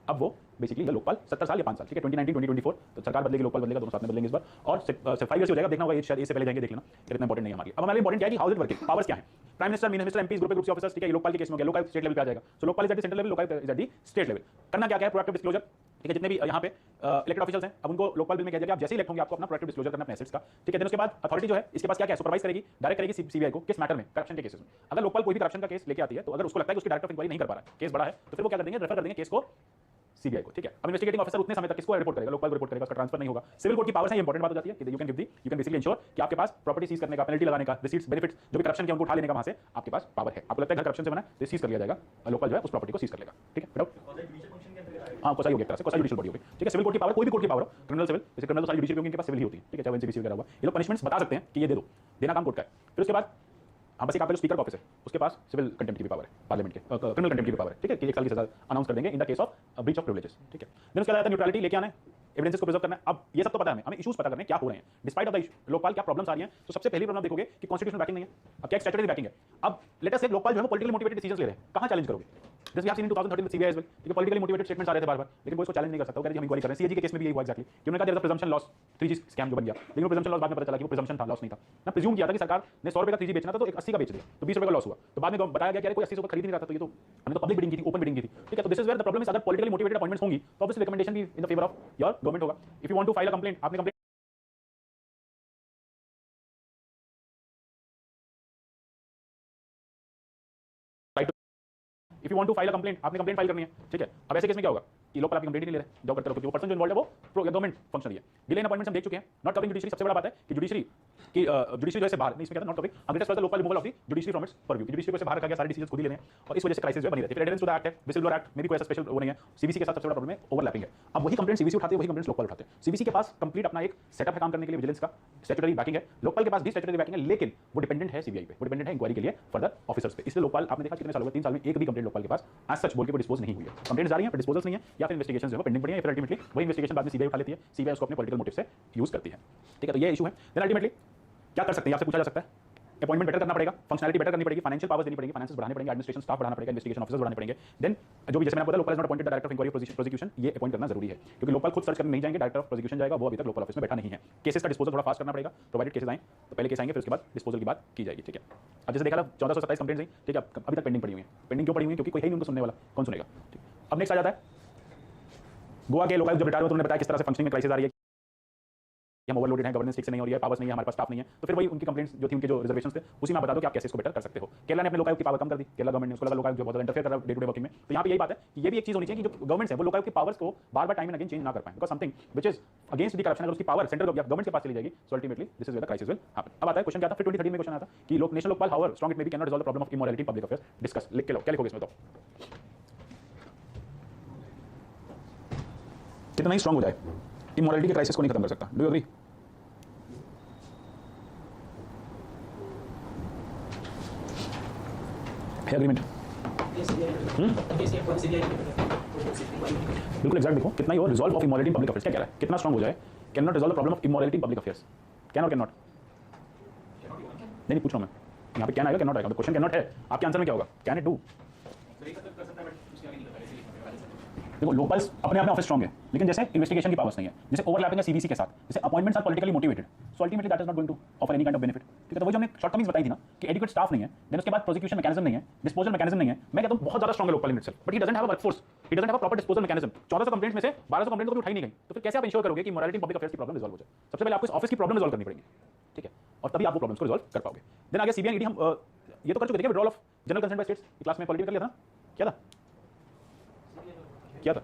[SPEAKER 3] अब वो बेसिकली लोकपाल 70 साल या 5 साल, ठीक है, 2019-2024 तो सरकार बदलेगी, लोकपाल बदलेगा, दोनों साथ में बदलेंगे इस बार, और 5 ईयर्स हो जाएगा, देखना होगा ये शायद इससे पहले जाएंगे, देख लेना, इतना इंपॉर्टेंट नहीं है हमारे लिए। अब हमारे इंपॉर्टेंट क्या है कि how is it working, powers क्या है, prime minister, minister, MPs, group officers, ठीक है, लोकपाल के केस में हो गया, लोकल स्टेट लेवल पे आ जाएगा, so Lokpal is at the central level, local is at the state level. करना क्या है, प्रोएक्टिव डिस्क्लोजर, ठीक है, जितने भी यहाँ पे इलेक्टेड ऑफिशियल्स हैं, अब उनको लोकपाल बिल में कह दिया कि आप जैसे ही इलेक्ट होंगे आपको अपना प्रोएक्टिव डिस्क्लोजर करना अपने एसेट्स का, ठीक है, देन उसके बाद अथॉरिटी जो है इसके पास क्या क्या सुपरवाइज करेगी, डायरेक्ट करेगी सीबीआई को किस मैटर में, करप्शन के केसेस में। अगर लोकपाल कोई भी करप्शन का केस लेके आती है तो अगर उसको लगता है कि उसकी डायरेक्ट ऑफ इंक्वायरी नहीं कर पा रहा है, केस बड़ा है, तो फिर वो क्या कर देंगे, रेफर कर देंगे केस को सीबीआई को, ठीक है। अब इन्वेस्टिगेटिंग ऑफिसर उतने समय तक किसको रिपोर्ट करेगा, लोकपाल को रिपोर्ट करेगा, उसका ट्रांसफर नहीं होगा। सिविल कोर्ट की पावर्स है, इंपॉर्टेंट बात हो जाती है कि यू कैन बेसिकली इंश्योर कि आपके पास प्रॉपर्टी सीज करने का, पेनल्टी लगाने का, रिसीट्स, बेनिफिट्स जो भी करप्शन के उनको उठा लेने का वहां से आपके पास पावर है। आपको लगता है घर करप्शन से बना है तो सीज कर लिया जाएगा, लोकपाल जो है उस प्रॉपर्टी को सीज कर लेगा, ठीक है, हाँ कोसाई हो गया, कोसाई जुडिशियल बॉडी हो गई, ठीक है। सिविल कोर्ट की पावर, कोई भी कोर्ट की पावर हो, क्रिमिनल सिविल, जैसे क्रिमिनल तो सारी जुडिशियल के पास सिविल ही होती है, ठीक है, चाहे एनसीबीसी वगैरह हुआ, ये लोग पनिशमेंट्स बता सकते हैं कि ये दे दो, देना काम कोर्ट का है। फिर उसके बाद हाँ बस एक आपका जो स्पीकर का ऑफिस है उसके पास सिविल कंटेम्प्ट की भी पावर है, पार्लियामेंट के क्रिमिनल कंटेम्प्ट की भी पावर है, ठीक है, कि 1 साल की सजा अनाउंस कर देंगे in the case of breach of privileges, ठीक है। देन उसके बाद न्यूट्रलिटी लेके आना है, एविडेंसेस को प्रिजर्व करना है। अब ये सब तो पता है हमें इश्यूज पता करने क्या हो रहे हैं, डिस्पाइट ऑफ द लोकपाल क्या प्रॉब्लम्स आ रही हैं। तो सबसे पहली प्रॉब्लम देखोगे कि कॉन्स्टिट्यूशनल बैकिंग नहीं है, अब क्या स्टैट्यूटरी बैकिंग है। अब लेट अस से लोकपाल जो है पॉलिटिकली मोटिवेटेड डिसीजंस ले रहे हैं, कहां चैलेंज करोगे, जैसे we have seen in 2013 with CBI as well, ठीक है, पॉलिटिकली मोटिवेटेड स्टेटमेंट्स आ रहे थे बार-बार, लेकिन कोई इसको चैलेंज नहीं कर सकता, वो कह रहे हम इंक्वायरी कर रहे हैं। सीएजी के केस में भी यही हुआ एक्जेक्टली, कि उन्होंने कहा there is a presumption loss, 3G scam जो बन गया, लेकिन प्रिजम्पशन लॉस बाद में पता चला कि वो प्रिजम्पशन था, लॉस नहीं था। ना प्रिज्यूम किया था कि सरकार ने 100 रुपए का 3G बेचना था तो 80 का बेच दिया, तो 20 रुपए का लॉस हुआ, तो बाद में बताया गया कि कोई 80 रुपए खरीद नहीं रहा था, तो ये तो हमने तो पब्लिक बिडिंग की थी, ओपन बिडिंग की थी, ठीक है। तो this is where the problem is, अगर पॉलिटिकली मोटिवेटेड अपॉइंटमेंट्स होंगी तो ऑब्वियसली रिकमेंडेशन भी in the favour of your government होगा। If you want to file a complaint, आपने complaint if you want to file a complaint, आपने कंप्लेंट फाइल करनी है, ठीक है। अब ऐसे केस में क्या होगा कि लोकपाल आपकी कंप्लेंट ही नहीं ले रहे, जॉब करते रहो, क्योंकि वो पर्सन जो इन्वॉल्व है वो गवर्नमेंट फंक्शनरी है। डिले इन अपॉइंटमेंट्स हम देख चुके हैं, नॉट कविंग जुडिशरी। सबसे बड़ा बात है कि जुडिशरी की जुडिशरी जो है बाहर नहीं, इसमें क्या था not caving against the local removal of the judiciary from its purview, judiciary को से बाहर रखा गया, सारे डिसीजंस खुद ही लेने हैं, और इस वजह से क्राइसिस जो बनी रहती है। फिर एडेरेंस टू द एक्ट है, विसिल ब्लोअर एक्ट में भी कोई ऐसा स्पेशल वो नहीं है। सीबीसी के साथ सबसे बड़ा प्रॉब्लम है ओवरलैपिंग है। अब वही कंप्लेंट सीबीसी उठाते हैं, वही कंप्लेंट्स लोकपाल उठाते हैं। सीबीसी के पास कंप्लीट अपना एक सेटअप है काम करने के लिए, विजिलेंस का स्टैट्यूटरी बैकिंग है, लोकपाल के पास भी स्टैट्यूटरी बैकिंग है, लेकिन वो डिपेंडेंट है सीबीआई पे, वो डिपेंडेंट है इंक्वायरी के लिए फर्दर ऑफिसर्स पे। इसलिए लोकपाल आपने देखा कितने साल हो गए, 3 साल में एक भी कंप्लेंट लोकपाल के पास एज सच बोल के डिस्पोज नहीं हुई है। कंप्लेंट्स आ रही हैं पर डिस्पोजल्स नहीं है, या फिर इन्वेस्टिगेशंस जो है पेंडिंग पड़ी है, या फिर अल्टीमेटली वही इन्वेस्टिगेशन बाद में सीबीआई उठा लेती है, सीबीआई उसको अपने पॉलिटिकल मोटिव से यूज करती है, ठीक है। तो ये इशू है। देन अल्टीमेटली क्या कर सकते हैं, आपसे पूछा जा सकता है, अपॉइंटमेंट बेटर करना पड़ेगा, फंक्शनलिटी बेटर करनी पड़ेगी, फाइनेंशियल पावर्स देनी पड़ेगी, फाइनेंस बढ़ाने पड़ेंगे, एडमिनिस्ट्रेशन स्टाफ बढ़ाना पड़ेगा, इन्वेस्टिगेशन ऑफिसर्स बढ़ाने पड़ेंगे। देन जो भी जैसे मैंने बताया local is not appointed director of inquiry prosecution, ये अपॉइंट करना जरूरी है, क्योंकि लोकल खुद सर्च करने नहीं जाएंगे, डायरेक्टर ऑफ प्रोसिक्यूशन जाएगा, वो अभी तक लोकल ऑफिस में बैठा नहीं है। केसेस का डिस्पोजल थोड़ा फास्ट करना पड़ेगा, प्रोवाइडेड केसेस आए तो पहले केस आएंगे, फिर उसके बाद डिस्पोजल की बात की जाएगी, ठीक है। अब जैसे देखा 1427 कंप्लेंट्स आई, ठीक है, अभी तक पेंडिंग पड़ी हुई है। पेंडिंग क्यों पड़ी हुई है, क्योंकि कोई है नहीं उनको सुनने वाला, कौन सुनेगा, ठीक। अब नेक्स्ट आ जाता है गोवा के लोकल जब रिटायर हुआ तो उन्होंने बताया किस तरह से फंक्शनिंग में क्राइसिस आ रही है, हम ओवरलोडेड हैं, गवर्नेंस ठीक से नहीं हो रही है, पावर्स नहीं है, हमारे पास स्टाफ नहीं है। तो फिर वही उनकी कंप्लेंट्स जो थी, उनके जो रिजर्वेशंस थे, उसी में आप बता दो कि आप कैसे इसको बेटर कर सकते हो। केरला ने अपने लोकायुक्त की पावर कम कर दी, केरला गवर्नमेंट ने, उसको लगा लोकायुक्त जो बहुत इंटरफेयर कर रहा है डे टू डे वर्किंग में। तो यहाँ पे यही बात है कि ये भी एक चीज होनी चाहिए कि जो गवर्नमेंट है वो लोकायुक्त की पावर्स को बार-बार टाइम एंड अगेन चेंज ना कर पाए, because something which is against the corruption, अगर उसकी पावर सेंट्रल गवर्नमेंट के पास चली जाएगी, so ultimately this is where the crisis will happen. अब आता है क्वेश्चन क्या था, फिर 2013 में क्वेश्चन आया था कि national Lokpal however strong it may be can not resolve the problem of immorality in public affairs, discuss. लिख के लो, क्या लिखोगे इसमें, तो कितना ही स्ट्रांग हो जाए इमोरलिटी के क्राइसिस को नहीं खत्म कर सकता। Do you agree? एग्रीमेंट बिल्कुल एग्जैक्ट देखो कितना ही हो resolve of immorality in public affairs, क्या कह रहा है, कितना स्ट्रांग हो जाए, can not resolve the problem of immorality in public affairs, can और कैन नॉट, नहीं पूछ रहा हूं मैं, यहाँ पे कैन आएगा कैन नॉट आएगा, क्वेश्चन कैन नॉट है, आपके आंसर में क्या होगा, कैन इट डू। देखो लोकपाल्स अपने आप में ऑफिस स्ट्रांग है, लेकिन जैसे इन्वेस्टिगेशन की पावर्स नहीं है, जैसे ओवरलैपिंग है सीबीसी के साथ, जैसे appointments are politically motivated, so ultimately that is not going to offer any kind of benefit, ठीक है। तो वो जो हमने शॉर्ट टर्म्स बताई थी ना कि एडिक्वेट स्टाफ नहीं है, देन उसके बाद प्रोसिक्यूशन मैकेनिज्म नहीं है, डिस्पोजल मैकेनिज्म नहीं है, मैं कहता हूं बहुत ज्यादा स्ट्रांग है Lokpal in itself, but he doesn't have a workforce, he doesn't have a proper disposal mechanism. 1400 complaints में से 1200 कंप्लेंट तो उठाई नहीं गई, तो फिर कैसे आप इंश्योर करोगे कि मोरालिटी पब्लिक अफेयर्स की प्रॉब्लम रिजॉल्व हो जाए। सबसे पहले आपको इस ऑफिस की प्रॉब्लम रिजॉल्व करनी पड़ेगी, ठीक है, और तभी आप वो प्रॉब्लम्स को रिजॉल्व कर पाओगे। देन आगे सीबीआई ईडी हम ये तो कर चुके थे, withdrawal of general consent by states class में पॉलिटिकल कर लिया था, क्या था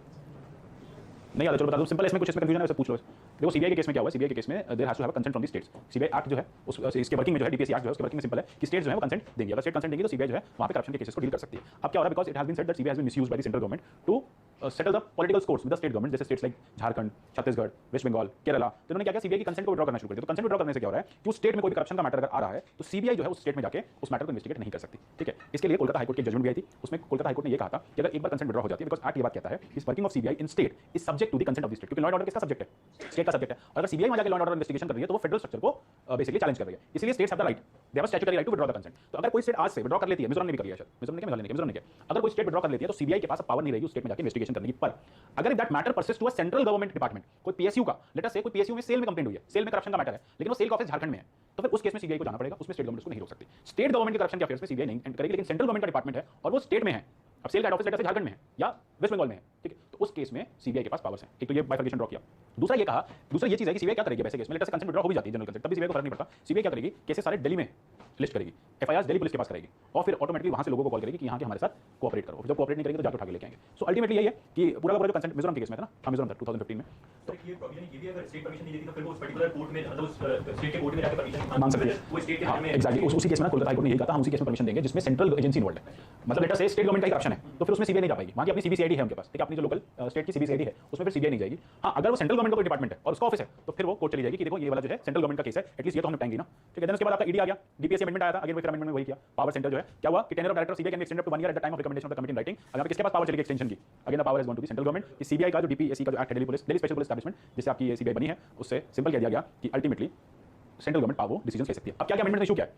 [SPEAKER 3] नहीं आता, चलो बता दूं सिंपल, इसमें कुछ इसमें कंफ्यूजन है, वैसे पूछ लो। देखो सीबीआई के केस में क्या हुआ, सीबीआई के केस में there has to have consent from the states. CBI act जो है इसके वर्किंग में जो है डीपीएससी एक्ट जो है उसके वर्किंग में सिंपल है कि स्टेट्स जो है वो कंसेंट देंगे, अगर स्टेट कंसेंट देंगे तो सीबीआई जो है वहां पे करप्शन के केसेस को डील कर सकती है। अब क्या हो रहा है, because it has been said that CBI has been misused by the central government to settle the political scores with the state government, जैसे स्टेट्स लाइक झारखंड, छत्तीसगढ़, वेस्ट बंगाल, केरला। तो उन्होंने क्या किया, सीबीआई की कंसेंट को विड्रॉ करना शुरू कर दिया। तो कंसेंट विड्रॉ करने से क्या हो रहा है कि उस स्टेट में कोई भी करप्शन का मैटर अगर आ रहा है तो सीबीआई जो है उस स्टेट में जाके उस मैटर को इन्वेस्टिगेट नहीं कर सकती, ठीक है। इसके लिए कोलकाता हाईकोर्ट की जजमेंट भी आई थी, उसमें कोलकाता हाईकोर्ट ने ये कहा था कि अगर एक बार कंसेंट विड्रॉ हो जाती है, बिकॉज एक्ट ये बात कहता है कि working of CBI in state is subject to the consent of the state, क्योंकि लॉ एंड ऑर्डर किसका सब्जेक्ट है, स्टेट का सब्जेक्ट है। और अगर सीबीआई वहां जाके लॉ एंड ऑर्डर इन्वेस्टिगेशन कर रही है तो वो फेडरल स्ट्रक्चर को बेसिकली चैलेंज कर रही है। इसलिए states have the right, they have statutory right to withdraw the consent. तो अगर कोई स्टेट आज से विड्रॉ कर लेती है, मिजोरम ने भी कर लिया, शायद मिजोरम ने क्या, मेघालय ने किया, अगर कोई स्टेट विड्रॉ कर लेती है तो सीबीआई के पास पावर नहीं रहेगी उस स्टेट में जाके इन्वेस्टिगेशन करने की। पर अगर that matter persist to a central government department, कोई पीएसयू का, लेट अस से कोई पीएसयू में सेल में कंप्लेंट हुई है, सेल में करप्शन का मैटर है, लेकिन वो सेल का ऑफिस झारखंड में है, तो फिर उस केस में सीबीआई को जाना पड़ेगा, उसमें स्टेट गवर्नमेंट को नहीं रोक सकती। स्टेट गवर्नमेंट के करप्शन के अफेयर्स में सीबीआई नहीं एंटर करेगी, लेकिन सेंट्रल गवर्नमेंट का डिपार्टमेंट है और वो स्टेट में है, अब सेल का ऑफिस लेटर से झारखंड में है या वेस्ट बंगाल में है, ठीक है, तो उस केस में सीबीआई के पास पावर्स हैं। एक तो ये बाइफर्केशन ड्रॉ किया। दूसरा ये कहा, दूसरा ये चीज है कि सीबीआई क्या करेगी वैसे केस में, लेटर से कंसेंट विड्रॉ हो भी जाती है जनरल कंसेंट, तब भी सीबीआई को फर्क नहीं पड़ता। सीबीआई क्या करेगी, केसेस सारे दिल्ली में लिस्ट करेगी, एफआईआर दिल्ली पुलिस के पास करेगी और फिर ऑटोमेटिकली वहां से लोगों को कॉल करेगी कि यहाँ के हमारे साथ कोऑपरेट करो। जब कोऑपरेट नहीं करेंगे तो जाके उठा के लेके आएंगे। सो अल्टीमेटली यही है कि पूरा का पूरा कंसेंट मिजोरम के केस में था ना, मिजोरम था 2015 में,
[SPEAKER 4] तो ये प्रॉब्लम ये भी अगर स्टेट परमिशन नहीं देती तो फिर वो उस पर्टिकुलर कोर्ट में, मतलब उस स्टेट के कोर्ट में जाकर परमिशन
[SPEAKER 3] मांग सकती है।
[SPEAKER 4] वो स्टेट के
[SPEAKER 3] हाँ,
[SPEAKER 4] बारे में
[SPEAKER 3] एग्जैक्टली उसी केस में ना कोलकाता हाईकोर्ट ने यही कहा था, हम उसी केस में परमिशन देंगे जिसमें सेंट्रल एजेंसी इन्वॉल्व है। मतलब लेटर से स्टेट गवर्नमेंट का ही करप्शन है तो फिर उसमें सीबीआई नहीं जा पाएगी, वहां की अपनी सीबीसीआईडी है उनके पास, ठीक है, अपनी जो लोकल स्टेट की सीबीसीआईडी है उसमें फिर सीबीआई नहीं जाएगी। हाँ, अगर वो सेंट्रल गवर्नमेंट का कोई डिपार्टमेंट है और उसका ऑफिस है तो फिर वो कोर्ट चली जाएगी कि देखो ये वाला जो है सेंट्रल गवर्नमेंट का केस है, एटलीस्ट ये तो हम निपटाएंगे ना, ठीक है। देन उसके बाद आपका ईडी आ गया, डीपीएससी अमेंडमेंट आया था, अगेन फिर अमेंडमेंट में वही किया, पावर सेंटर जो है क्या हुआ कि tenure of director CBI can be extended to 1 year at the time of recommendation of the committee in writing. अगर किसके पास पावर चलेगी एक्सटेंशन की, again the power has gone to the central government. कि सीबीआई का जो डीपीएससी का जो एक्ट है, Delhi police, Delhi special police establishment, जिससे आपकी ये सीबीआई बनी है, उससे सिंपल कह दिया गया कि ultimately central government power decision ले सकती है। अब क्या क्या अमेंडमेंट इशू क्या है,